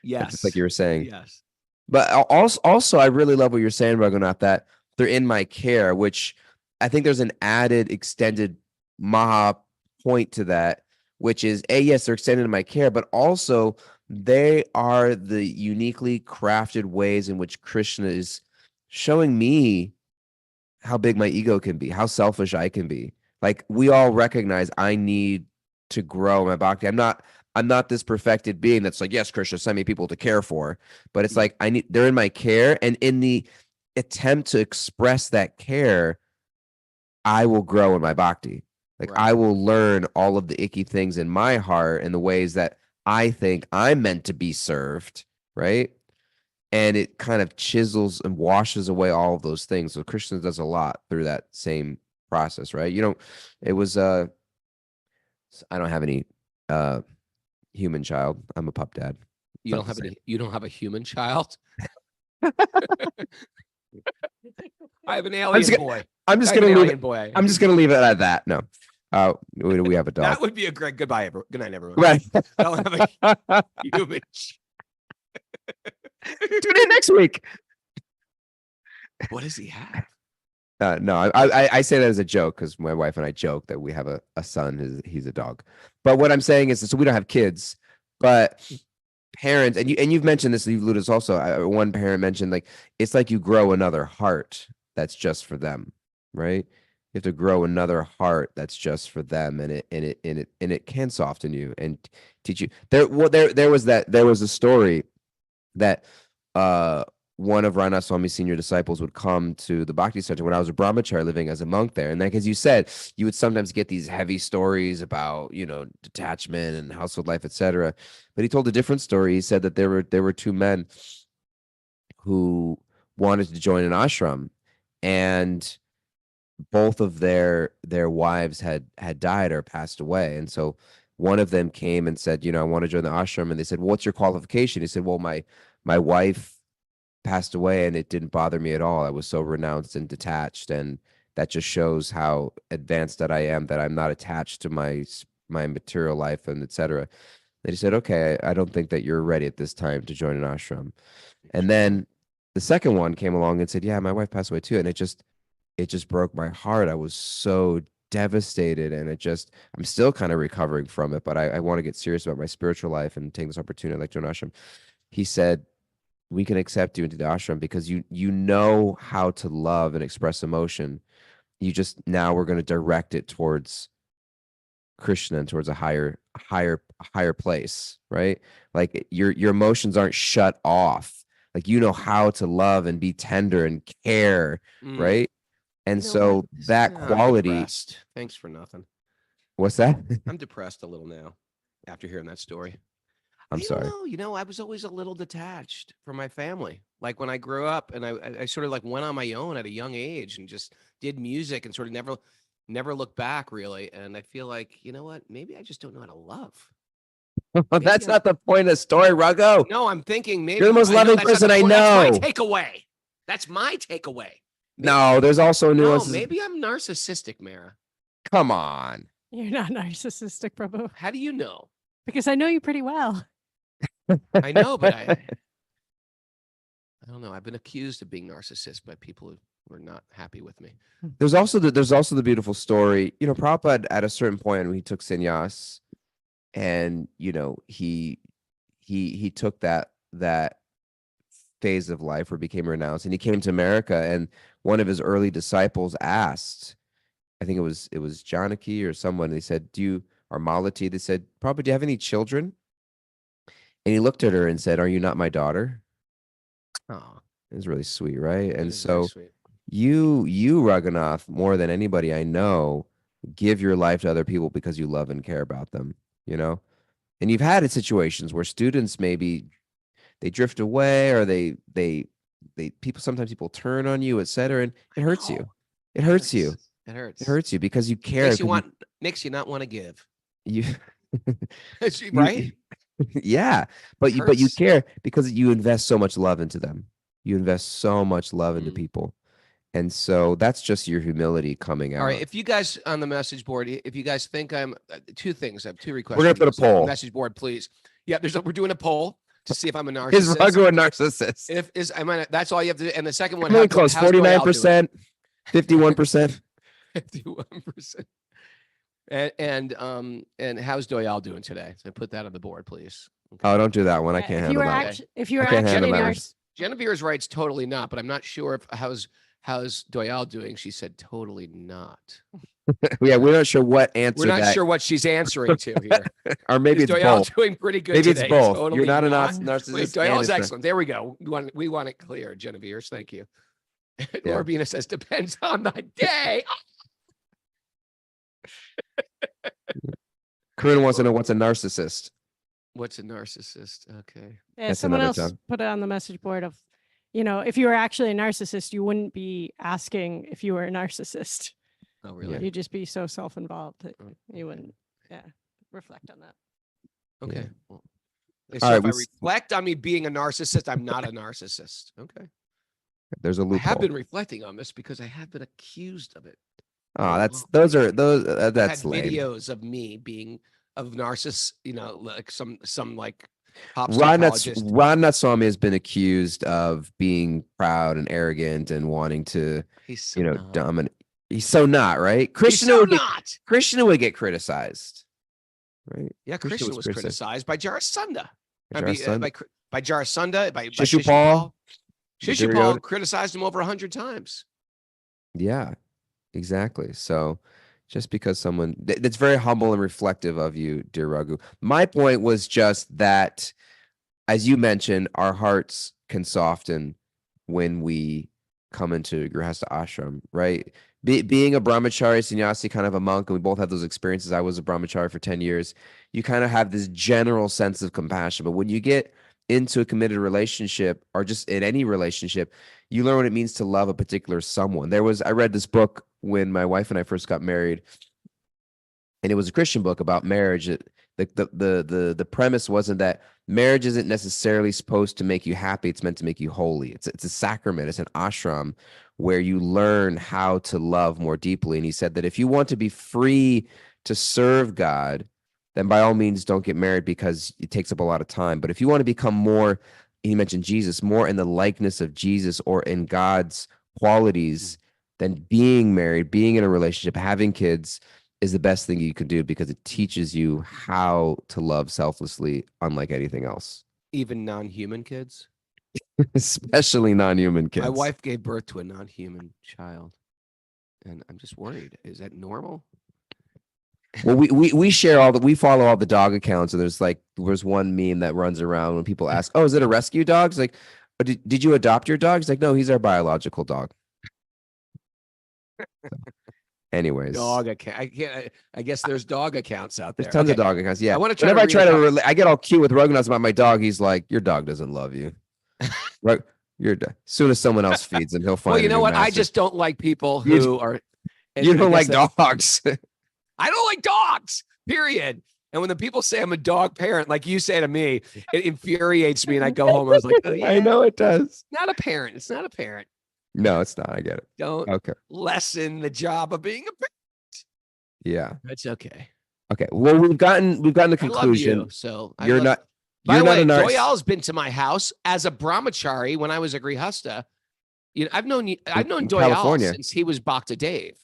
Yes. Just like you were saying. Yes. But also, I really love what you're saying, Raghunath, that they're in my care, which I think there's an added extended Maha point to that, which is, yes, they're extended in my care, but also they are the uniquely crafted ways in which Krishna is showing me how big my ego can be, how selfish I can be. Like, we all recognize I need to grow my bhakti. I'm not this perfected being that's like, yes, Krishna, send me people to care for. But it's like, they're in my care. And in the attempt to express that care, I will grow in my bhakti. Like, Right. I will learn all of the icky things in my heart in the ways that I think I'm meant to be served. Right. And it kind of chisels and washes away all of those things. So Krishna does a lot through that same process. Right. It was, I don't have any, human child. I'm a pup dad. You don't have a human child? I have an alien boy. I'm just gonna leave it. I'm just gonna leave it at that. No. We have a dog. That would be a great goodbye, good night, everyone. Right. I don't have a human. Tune in next week. What does he have? No, I say that as a joke because my wife and I joke that we have a son. He's a dog. But what I'm saying is, so we don't have kids, but parents, and you've mentioned this, you've alluded also. One parent mentioned, like, it's like you grow another heart that's just for them, right? You have to grow another heart that's just for them, and it can soften you and teach you. There was a story that one of Rana Swami's senior disciples would come to the Bhakti Center when I was a brahmachari living as a monk there. And like, as you said, you would sometimes get these heavy stories about, detachment and household life, etc. But he told a different story. He said that there were two men who wanted to join an ashram, and both of their wives had died or passed away. And so one of them came and said, I want to join the ashram. And they said, well, what's your qualification? He said, well, my wife passed away and it didn't bother me at all. I was so renounced and detached, and that just shows how advanced that I am, that I'm not attached to my material life and etc. And he said, okay, I don't think that you're ready at this time to join an ashram. And then the second one came along and said, yeah, my wife passed away too. And it just broke my heart. I was so devastated, and I'm still kind of recovering from it, but I want to get serious about my spiritual life and take this opportunity like join an ashram. He said, we can accept you into the ashram because you know how to love and express emotion. Now we're going to direct it towards Krishna and towards a higher place, right? Like, your emotions aren't shut off. Like, you know how to love and be tender and care, right? And so that quality. Thanks for nothing. What's that? I'm depressed a little now after hearing that story. I'm sorry. I was always a little detached from my family. Like, when I grew up, and I sort of like went on my own at a young age and just did music and sort of never looked back really. And I feel like, you know what? Maybe I just don't know how to love. That's not the point of the story, Raghu. No, I'm thinking maybe you're the most loving person I know. That's my takeaway. No, there's also nuances. No, maybe I'm narcissistic, Mara. Come on. You're not narcissistic, Prabhu, How do you know? because I know you pretty well. I know, but I don't know. I've been accused of being narcissist by people who were not happy with me. There's also the beautiful story. You know, Prabhupada at a certain point when he took sannyas, and you know he took that phase of life where he became renounced, and he came to America, and one of his early disciples asked, I think it was Janaki or someone. They said, or Malati? They said, Prabhupada, do you have any children? And he looked at her and said, "Are you not my daughter?" Oh, It was really sweet, right? that And is very so sweet. you Raghunath, more than anybody I know, give your life to other people because you love and care about them, you know? And you've had situations where students maybe they drift away, or they sometimes people turn on you, etc., and it hurts you. It hurts you. It hurts. It hurts you because you care. Makes you not want to give. You Right? Yeah, but you Hurts. care because you invest so much love into them. You invest so much love into people. And so that's just your humility coming out. All right. If you guys on the message board, if you guys think I'm two things, I have two requests. We're gonna put a poll. Message board, please. Yeah, we're doing a poll to see if I'm a narcissist. Is Raghu a narcissist? That's all you have to do. And the second one, Really close, 49%, 51%. 51%. And how's Doyal doing today? So put that on the board, please. Okay. Oh, don't do that one. I Yeah, can't if handle you were that. actu- if you were I can't actually handle that one. Genevieve's writes totally not, but I'm not sure if how's Doyal doing. She said totally not. Yeah, we're not sure what answer. We're not sure what she's answering to here. Or maybe it's Doyal both. doing pretty good Maybe today. it's both. Totally You're not a not. narcissist. Wait, Doyal's excellent. There we go. We want it clear, Genevieve's. Thank you. Yeah. Laura Bina says depends on the day. Corinne wants to know what's a narcissist. What's a narcissist? Okay. Yeah, That's someone another else time. put it on the message board of, if you were actually a narcissist, you wouldn't be asking if you were a narcissist. Oh, really? You'd just be so self-involved that Oh, you wouldn't, reflect on that. Okay. Yeah. Well, All so right, if I we s- reflect on me being a narcissist, I'm not a narcissist. Okay. There's a I loophole. have been reflecting on this because I have been accused of it. Oh, that's I've that's had lame. videos of me being of narciss, like some like pop Ron psychologist. Swami has been accused of being proud and arrogant and wanting to, He's so not. dominate. He's so not, right? He's so not. Krishna would get criticized, right? Yeah, Krishna Krishna was was criticized by Jarasundha. By I mean, Jarasundha. by Jarasundha, by Shishupal. Shishupal Duryodhana. criticized him over 100 times. Yeah, exactly. So just because someone that's very humble and reflective of you, dear Raghu. My point was just that, as you mentioned, our hearts can soften when we come into Grihastha ashram, right? Being a brahmachari, sannyasi, kind of a monk, and we both have those experiences. I was a brahmachari for 10 years. You kind of have this general sense of compassion. But when you get into a committed relationship, or just in any relationship, you learn what it means to love a particular someone. I read this book when my wife and I first got married, and it was a Christian book about marriage. The premise wasn't that marriage isn't necessarily supposed to make you happy. It's meant to make you holy. It's a sacrament. It's an ashram where you learn how to love more deeply. And he said that if you want to be free to serve God, then by all means don't get married because it takes up a lot of time. But if you want to become more, he mentioned Jesus, more in the likeness of Jesus or in God's qualities, then being married, being in a relationship, having kids is the best thing you can do because it teaches you how to love selflessly, unlike anything else. Even non-human kids. Especially non-human kids. My wife gave birth to a non-human child, and I'm just worried. Is that normal? Well, we share we follow all the dog accounts, and there's one meme that runs around when people ask, "Oh, is it a rescue dog?" It's like, oh, did you adopt your dog? It's like, no, he's our biological dog. Anyways, Dog account. I guess there's dog accounts out there. there's tons of Okay. dog accounts. Yeah. I wanna try Whenever to I try read to, I get all cute with Raghunath about my dog. He's like, "Your dog doesn't love you." Right? As soon as someone else feeds him, he'll find. Well, you a know new what? I master. just don't like people You- who are. and You I don't guess like that- dogs. I don't like dogs. Period. And when the people say I'm a dog parent, like you say to me, it infuriates me, and I go home. I was like, oh, yeah, I know it does. not a parent. It's not a parent. No, it's not. I get it. Don't Okay. lessen the job of being a parent. Yeah. That's okay. Okay. Well, we've gotten the I love conclusion. you. So I You're love not. By You're the not way, a narcissist. Doyal's been to my house as a brahmachari when I was a grihasta. I've known in Doyal California. since he was Bhakta Dave.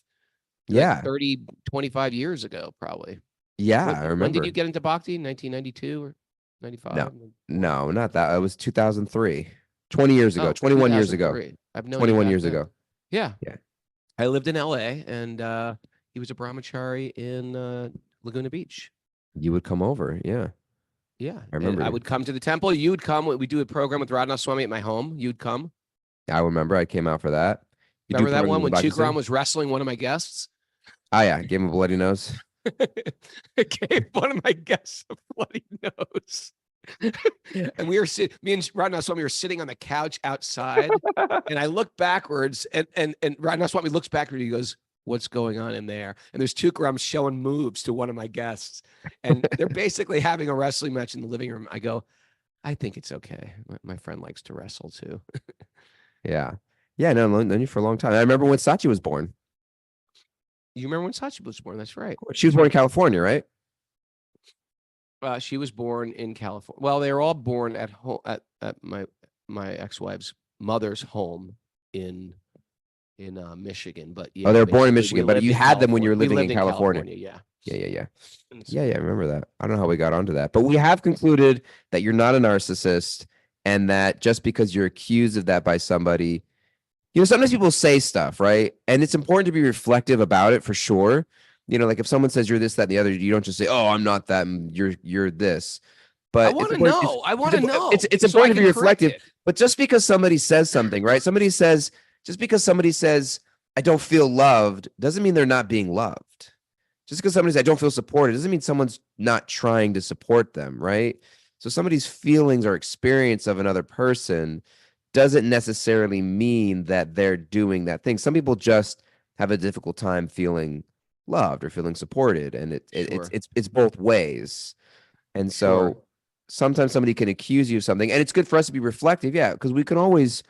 Yeah. Like 30, 25 years ago, probably. Yeah, When, I remember. when did you get into Bhakti? 1992 or 95? No, not that. It was 2003. 20 years ago. Oh, 21 years ago. 2003. I've known 21 you years back then. ago. Yeah. Yeah. I lived in LA and he was a brahmachari in Laguna Beach. You would come over. Yeah. Yeah. I remember I you. would come to the temple. You would come. We do a program with Radhanath Swami at my home. You'd come. I remember. I came out for that. You Remember that programs one with when the Bhakti Chukram Singh? was wrestling one of my guests? Oh, yeah. Gave him a bloody nose. I gave one of my guests a bloody nose. And we were sitting, me and Radhanath Swami were sitting on the couch outside. And I look backwards and Radhanath Swami looks backward. He goes, "What's going on in there?" And there's Tukram showing moves to one of my guests. And they're basically having a wrestling match in the living room. I go, "I think it's okay. My friend likes to wrestle too." Yeah. Yeah. No, known you for a long time. I remember when Sachi was born. You remember when Sachi was born? That's right. She was born in California, right? She was born in California. Well, they were all born at home at my ex-wife's mother's home in Michigan. But yeah, Oh, they were born in basically, Michigan, we but lived you in had them when you were California. We living lived in California. Yeah. Yeah. And Yeah, I remember that. I don't know how we got onto that, but we have concluded that you're not a narcissist and that just because you're accused of that by somebody, sometimes people say stuff, right? And it's important to be reflective about it for sure. Like if someone says you're this, that, and the other, you don't just say, "Oh, I'm not that, and you're this." But I want to know. I want to know. It's so I important to can be correct reflective. it. But just because somebody says something, right? Just because somebody says, "I don't feel loved," doesn't mean they're not being loved. Just because somebody says, "I don't feel supported," doesn't mean someone's not trying to support them, right? So somebody's feelings or experience of another person doesn't necessarily mean that they're doing that thing. Some people just have a difficult time feeling loved or feeling supported, and it's both ways. And so sometimes somebody can accuse you of something, and it's good for us to be reflective, because we can always,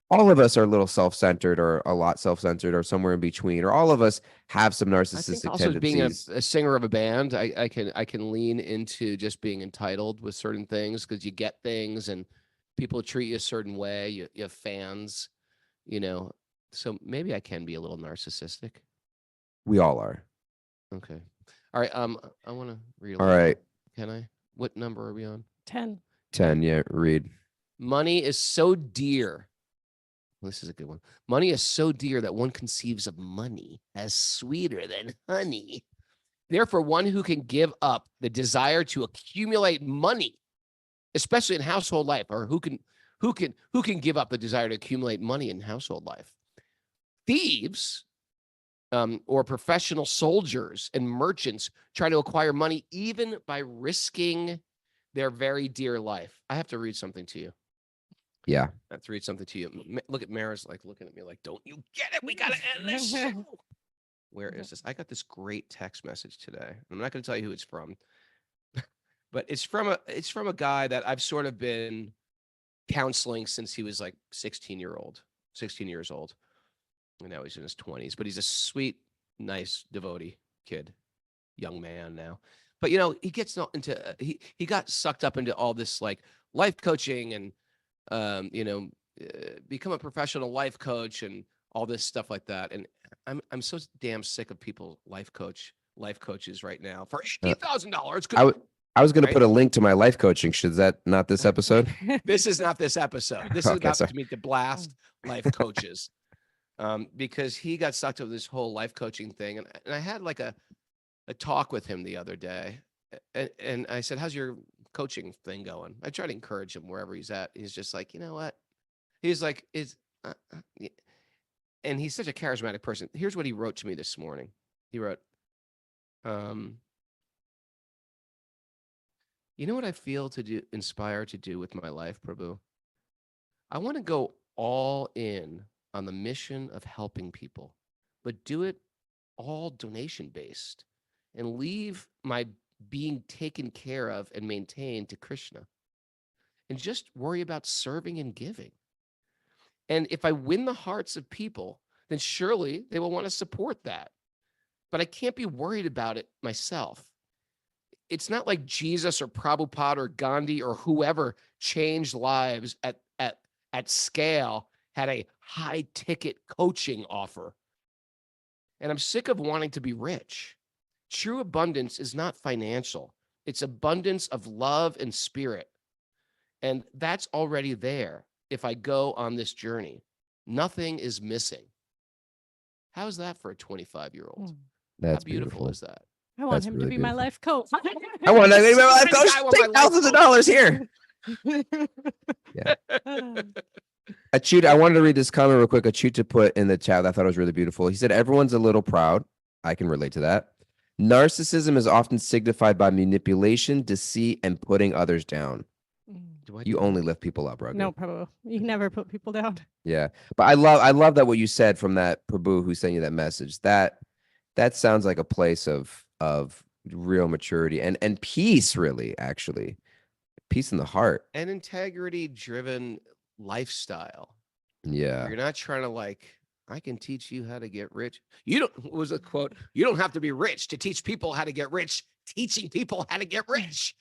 all of us are a little self-centered or a lot self-centered or somewhere in between, or all of us have some I think narcissistic also tendencies. being a singer of a band, I can lean into just being entitled with certain things because you get things and people treat you a certain way. You have fans, so maybe I can be a little narcissistic. We all are. Okay. All right. I want to read. All right. Can I? What number are we on? 10. 10. Yeah. Read. Money is so dear. This is a good one. Money is so dear that one conceives of money as sweeter than honey. Therefore, one who can give up the desire to accumulate money, especially in household life, or who can give up the desire to accumulate money in household life. Thieves, or professional soldiers and merchants try to acquire money even by risking their very dear life. I have to read something to you. Yeah. I have to read something to you. Look at Mara's like looking at me like, "Don't you get it? We got to end this show." Where is this? I got this great text message today. I'm not going to tell you who it's from, but it's from a guy that I've sort of been counseling since he was like 16 years old. And now he's in his 20s, but he's a sweet, nice, devotee kid, young man now. But he gets into he got sucked up into all this like life coaching and become a professional life coach and all this stuff like that. And I'm so damn sick of people life coaches right now for $80,000. I was going to put a link to my life coaching. Should that not this episode? This is not this episode. This is Okay, about sorry. to meet the blast life coaches. Because he got sucked into this whole life coaching thing. And I had like a talk with him the other day. And I said, "How's your coaching thing going?" I try to encourage him wherever he's at. He's just like, "You know what?" He's like, and he's such a charismatic person. Here's what he wrote to me this morning. He wrote, "You know what I feel inspired to do with my life, Prabhu? I want to go all in on the mission of helping people, but do it all donation based and leave my being taken care of and maintained to Krishna and just worry about serving and giving. And if I win the hearts of people, then surely they will want to support that. but I can't be worried about it myself. It's not like Jesus or Prabhupada or Gandhi or whoever changed lives at scale had a high ticket coaching offer. And I'm sick of wanting to be rich. True abundance is not financial. It's abundance of love and spirit. And that's already there if I go on this journey. Nothing is missing. How's that for a 25-year-old? How That's beautiful is that? I want That's him to really be my beautiful. life coach. I want to be my life This coach. guy want my Take life thousands of coach. dollars here. Achut, I wanted to read this comment real quick. Achut put in the chat. I thought it was really beautiful. He said, everyone's a little proud. I can relate to that. Narcissism is often signified by manipulation, deceit, and putting others down. You only lift people up, Raghu. No, Prabhu. You can never put people down. Yeah. But I love that what you said from that Prabhu who sent you that message. That sounds like a place of real maturity and peace, really, actually. Peace in the heart. An integrity-driven lifestyle. Yeah. You're not trying to like, I can teach you how to get rich. You don't, what was a quote? You don't have to be rich to teach people how to get rich. Teaching people how to get rich.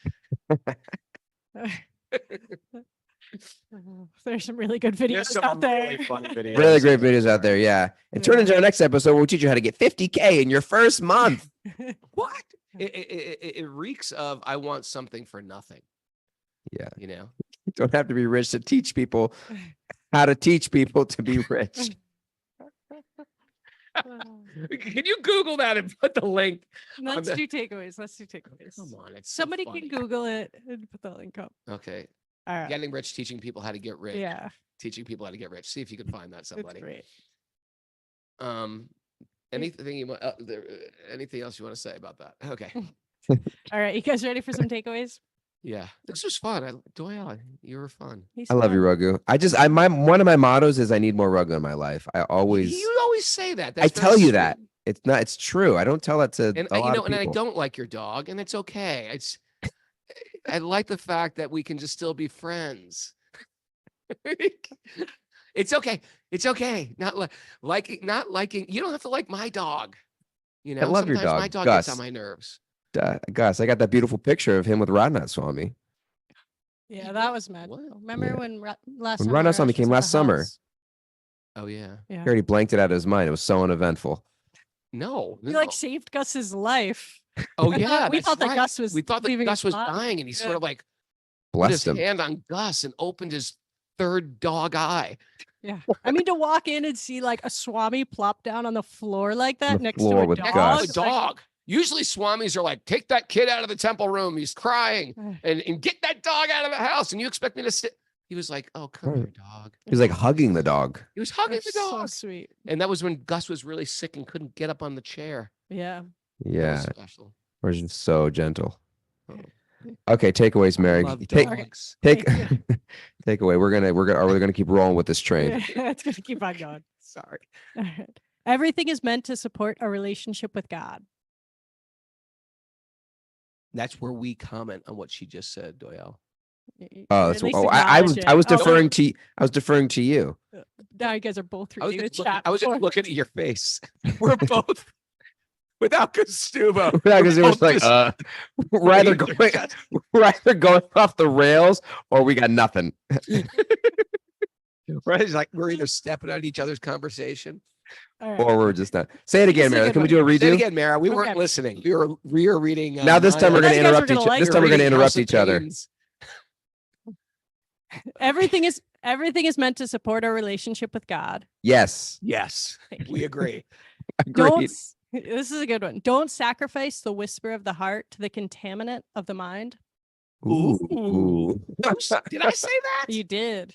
There's some really good videos out there. Really great videos out there. Yeah. And turn into our next episode, we'll teach you how to get 50K in your first month. What? It reeks of, I want something for nothing. Yeah. You know, You don't have to be rich to teach people how to teach people to be rich. Can you Google that and put the link? Let's the- do takeaways. Let's do takeaways. Come on. It's so Somebody funny. can Google it and put the link up. Okay. All right. Getting rich, teaching people how to get rich. Yeah, Teaching people how to get rich. See if you can find that that's somebody. great. Anything you want? Anything else you want to say about that? Okay. All right, you guys ready for some takeaways? Yeah, this was fun. Doyle, you were fun. He's I love you, fun. Raghu. One of my mottos is I need more Raghu in my life. I always, You always say that. I That's tell very you sweet. that. It's true. I don't tell that to And a lot of and I people. don't like your dog, and it's okay. I like the fact that we can just still be friends. It's okay. It's okay. Not liking. You don't have to like my dog. You know, love your sometimes dog, my dog Gus. gets on my nerves. Gus, I got that beautiful picture of him with Radnath Swami. Yeah, that was magical. What? Remember Yeah. when last When summer Radnath Swami Arash came was at last the summer. house? Oh yeah. Yeah, He already blanked it out of his mind. It was so uneventful. No. you no. like saved Gus's life. Oh I thought- yeah. we that's thought that right. Gus was We thought that leaving Gus his was body. dying, and he sort Yeah. of like put his Blessed him. hand on Gus and opened his third dog eye. Yeah, I mean to walk in and see like a Swami plop down on the floor like that the next floor to a with dog. Gus. The dog. Usually Swamis are like, take that kid out of the temple room. He's crying. And get that dog out of the house. And you expect me to sit. He was like, oh, come here, dog. He was like hugging the dog. He was hugging That's the so dog. sweet. And that was when Gus was really sick and couldn't get up on the chair. Yeah. That Yeah. was special. We're just so gentle. Oh. Okay, takeaways, Mary. Love Take dogs. takeaway. We're gonna keep rolling with this train. It's gonna keep on going. Sorry. All right. Everything is meant to support a relationship with God. That's where we comment on what she just said, Doyle. Oh, At that's, least I was acknowledge it. Oh, deferring to you. now you guys are both I was reading the just, look- chat. I was just before. looking at your face. We're both without Costuba. Yeah, because it was like both we're either going off the rails or we got nothing. Right? It's like we're either stepping on each other's conversation. All right. Or we're just not. Say it This again, is a Mary. good Can we one. do a Say it redo? again, Mara. We weren't Okay. listening. We were reading. Now this time we're Now gonna you guys are interrupt gonna each. like This it. time we're gonna reading interrupt House of each other. Pains. Everything is meant to support our relationship with God. Yes, Yes, Thank you. we agree. Don't agreed. this is a good one. Don't sacrifice the whisper of the heart to the contaminant of the mind. Ooh. Did I say that? You did.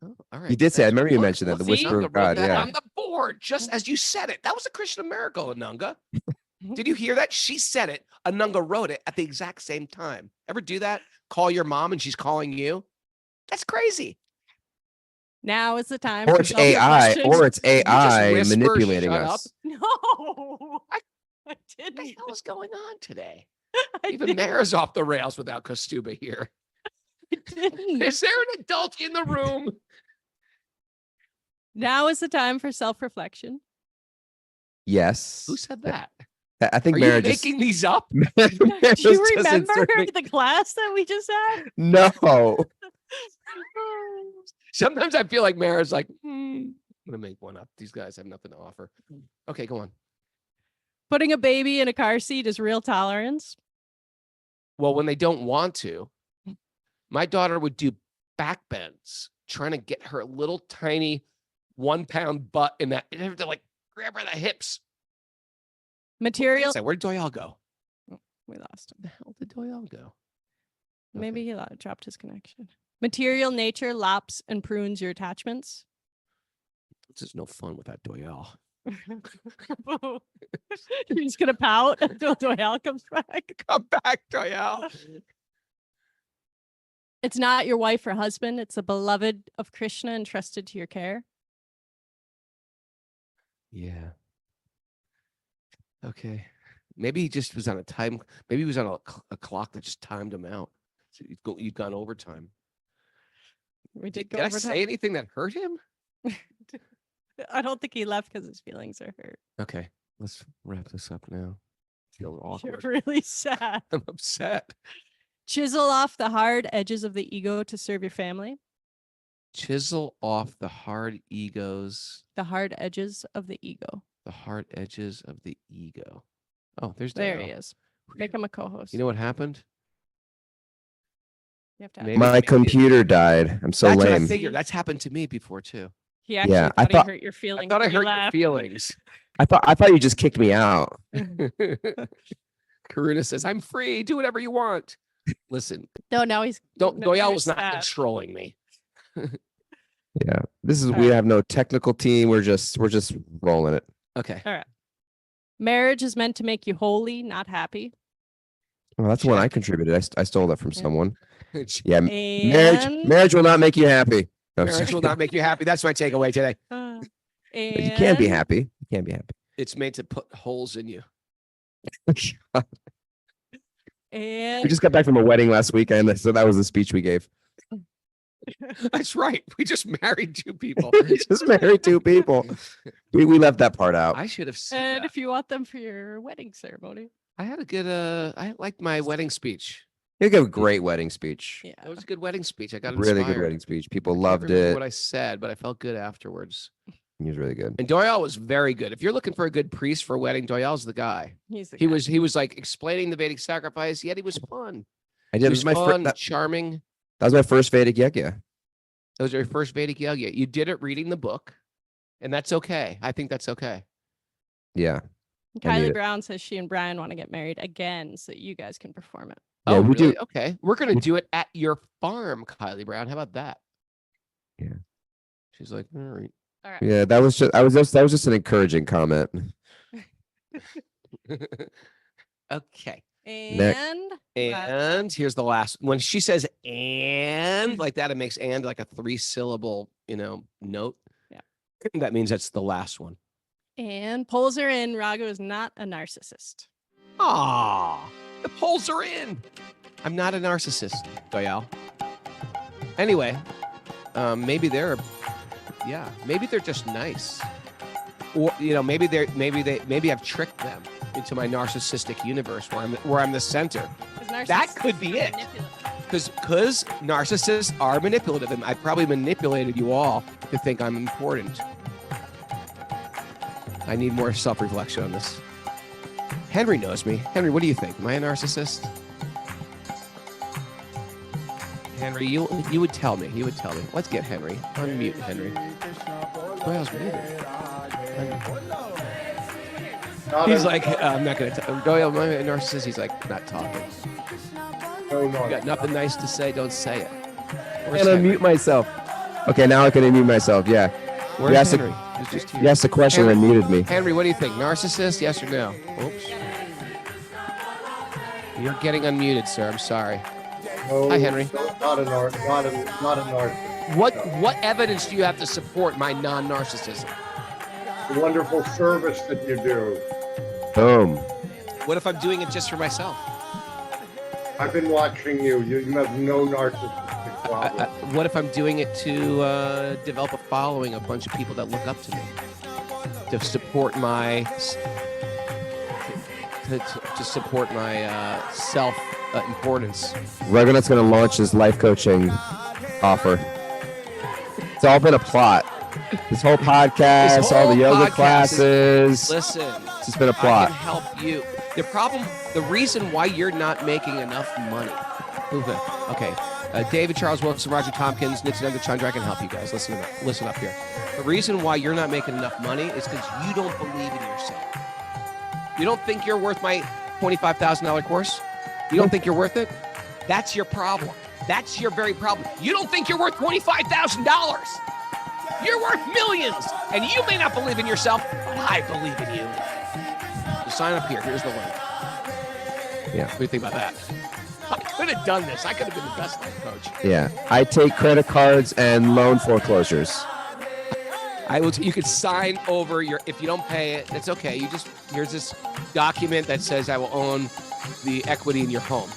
Oh, all right. You did say. I That's remember you good. mentioned that. The See? whisper Ananga of wrote God. that Yeah. on the board just as you said it. That was a Krishna miracle, Ananga. Did you hear that? She said it. Ananga wrote it at the exact same time. Ever do that? Call your mom and she's calling you? That's crazy. Now is the time. Or for it's AI. self-reflection. Or it's Did you just AI whisper, manipulating "Shut us. No, I What the didn't. hell is going on today? I Even didn't. Mara's off the rails without Kostuba here. I didn't. Is there an adult in the room? Now is the time for self-reflection. Yes. Who said that? I think Are you marriage is making these up? Do you remember the class that we just had? No. Sometimes I feel like Mara's like, I'm gonna make one up. These guys have nothing to offer. Okay, go on. Putting a baby in a car seat is real tolerance. Well, when they don't want to, my daughter would do back bends, trying to get her little tiny 1 pound butt in that. And have to like grab her the hips. Material. So where did Doyle go? We lost him. Where the hell did Doyle go? Maybe he dropped his connection. Material nature, lops, and prunes your attachments. This is no fun without Doyle. You're just gonna pout until Doyle comes back. Come back, Doyle. It's not your wife or husband. It's a beloved of Krishna entrusted to your care. Yeah. Okay. Maybe he just was on a time. Maybe he was on a clock that just timed him out. So you'd gone overtime. We did Did go I over say anything that hurt him? I don't think he left because his feelings are hurt. Okay, let's wrap this up now. I feel You're awkward. really sad. I'm upset. Chisel off the hard edges of the ego to serve your family. Chisel off the hard egos, The hard edges of the ego. the hard edges of the ego. Oh, there's There Doyle. he is. Make him a co-host. You know what happened? You have to Maybe- My computer died. I'm so That's what I lame. figured. That's happened to me before too. He actually Yeah, thought, I thought- he hurt your I feelings. thought I when he hurt your left. feelings. I thought you just kicked me out. Karuna says, "I'm free. Do whatever you want." Listen, No, now he's don't. no, Doyle you're was not sad. controlling me. Yeah. This is All we right. have no technical team. We're just rolling it. Okay. All right. Marriage is meant to make you holy, not happy. Well, that's one I Check. contributed. I stole that from Yeah. someone. Yeah. And Marriage will not make you happy. No, I'm Marriage just will kidding. not make you happy. That's my takeaway today. and You can't be happy. You can't be happy. It's made to put holes in you. And We just got back from a wedding last weekend, so that was the speech we gave. That's right. We just married two people. We just married two people. We left that part out. I should have said and that. if you want them for your wedding ceremony. I had a good I liked my wedding speech. You gave a great wedding speech. Yeah. It was a good wedding speech. I got Really inspired. good wedding speech. People I can't loved remember it. what I said, but I felt good afterwards. He was really good. And Doyle was very good. If you're looking for a good priest for a wedding, Doyle's the guy. He's the He guy. was like explaining the Vedic sacrifice, yet he was fun. I He did. It was was my fun, that charming. was my first Vedic yajna. That was your first Vedic yajna. You did it reading the book, and that's okay. I think that's okay. Yeah. I need Kylie it. Brown says she and Brian want to get married again so that you guys can perform it. Yeah, Oh, we really? do. Okay. We're gonna do it at your farm, Kylie Brown. How about that? Yeah. She's like, all right. All right. Yeah, that was just an encouraging comment. Okay. And And here's the last. When she says "and" like that, it makes "and" like a 3-syllable, note. Yeah. That means that's the last one. and polls are in. Raghu is not a narcissist. Ah, the polls are in. I'm not a narcissist, Doyle. Anyway, maybe they're just nice, or maybe I've tricked them into my narcissistic universe where I'm the center. 'Cause narcissists That could be are it. manipulative. Because narcissists are manipulative, and I probably manipulated you all to think I'm important. I need more self-reflection on this. Henry knows me. Henry, what do you think? Am I a narcissist? Henry, you would tell me. You would tell me. Let's get Henry. Unmute Henry. Doyle's muted. He's like, I'm not going to tell. Doyle, am I a narcissist? He's like, not talking. You got nothing nice to say, don't say it. Where's And Henry? unmute myself. Okay, now I can unmute myself. Yeah. Where's Yes, Henry? He's just here. You asked the question and muted me. Henry, what do you think? Narcissist, yes or no? Oops. You're getting unmuted, sir. I'm sorry. No, Hi, Henry. Not a narcissist. What evidence do you have to support my non-narcissism? The wonderful service that you do. Boom. What if I'm doing it just for myself? I've been watching you. You have no narcissistic problem. What if I'm doing it to develop a following, a bunch of people that look up to me? to support my to support my self importance. Raghunath's going to launch his life coaching offer. It's all been a plot. This whole podcast, This all the whole yoga podcast classes. Listen, It's just been a I plot. can help you. The reason why you're not making enough money. Okay. David Charles Wilson, Roger Tompkins, Nityananda Chandra, I can help you guys. Listen up here. The reason why you're not making enough money is because you don't believe in yourself. You don't think you're worth my $25,000 course? You don't think you're worth it? That's your problem. That's your very problem. You don't think you're worth $25,000. You're worth millions, and you may not believe in yourself, but I believe in you. So sign up here. Here's the link. Yeah. What do you think about that? I could have done this. I could have been the best life coach. Yeah. I take credit cards and loan foreclosures. You could sign over if you don't pay it, it's okay. Here's this document that says I will own the equity in your home.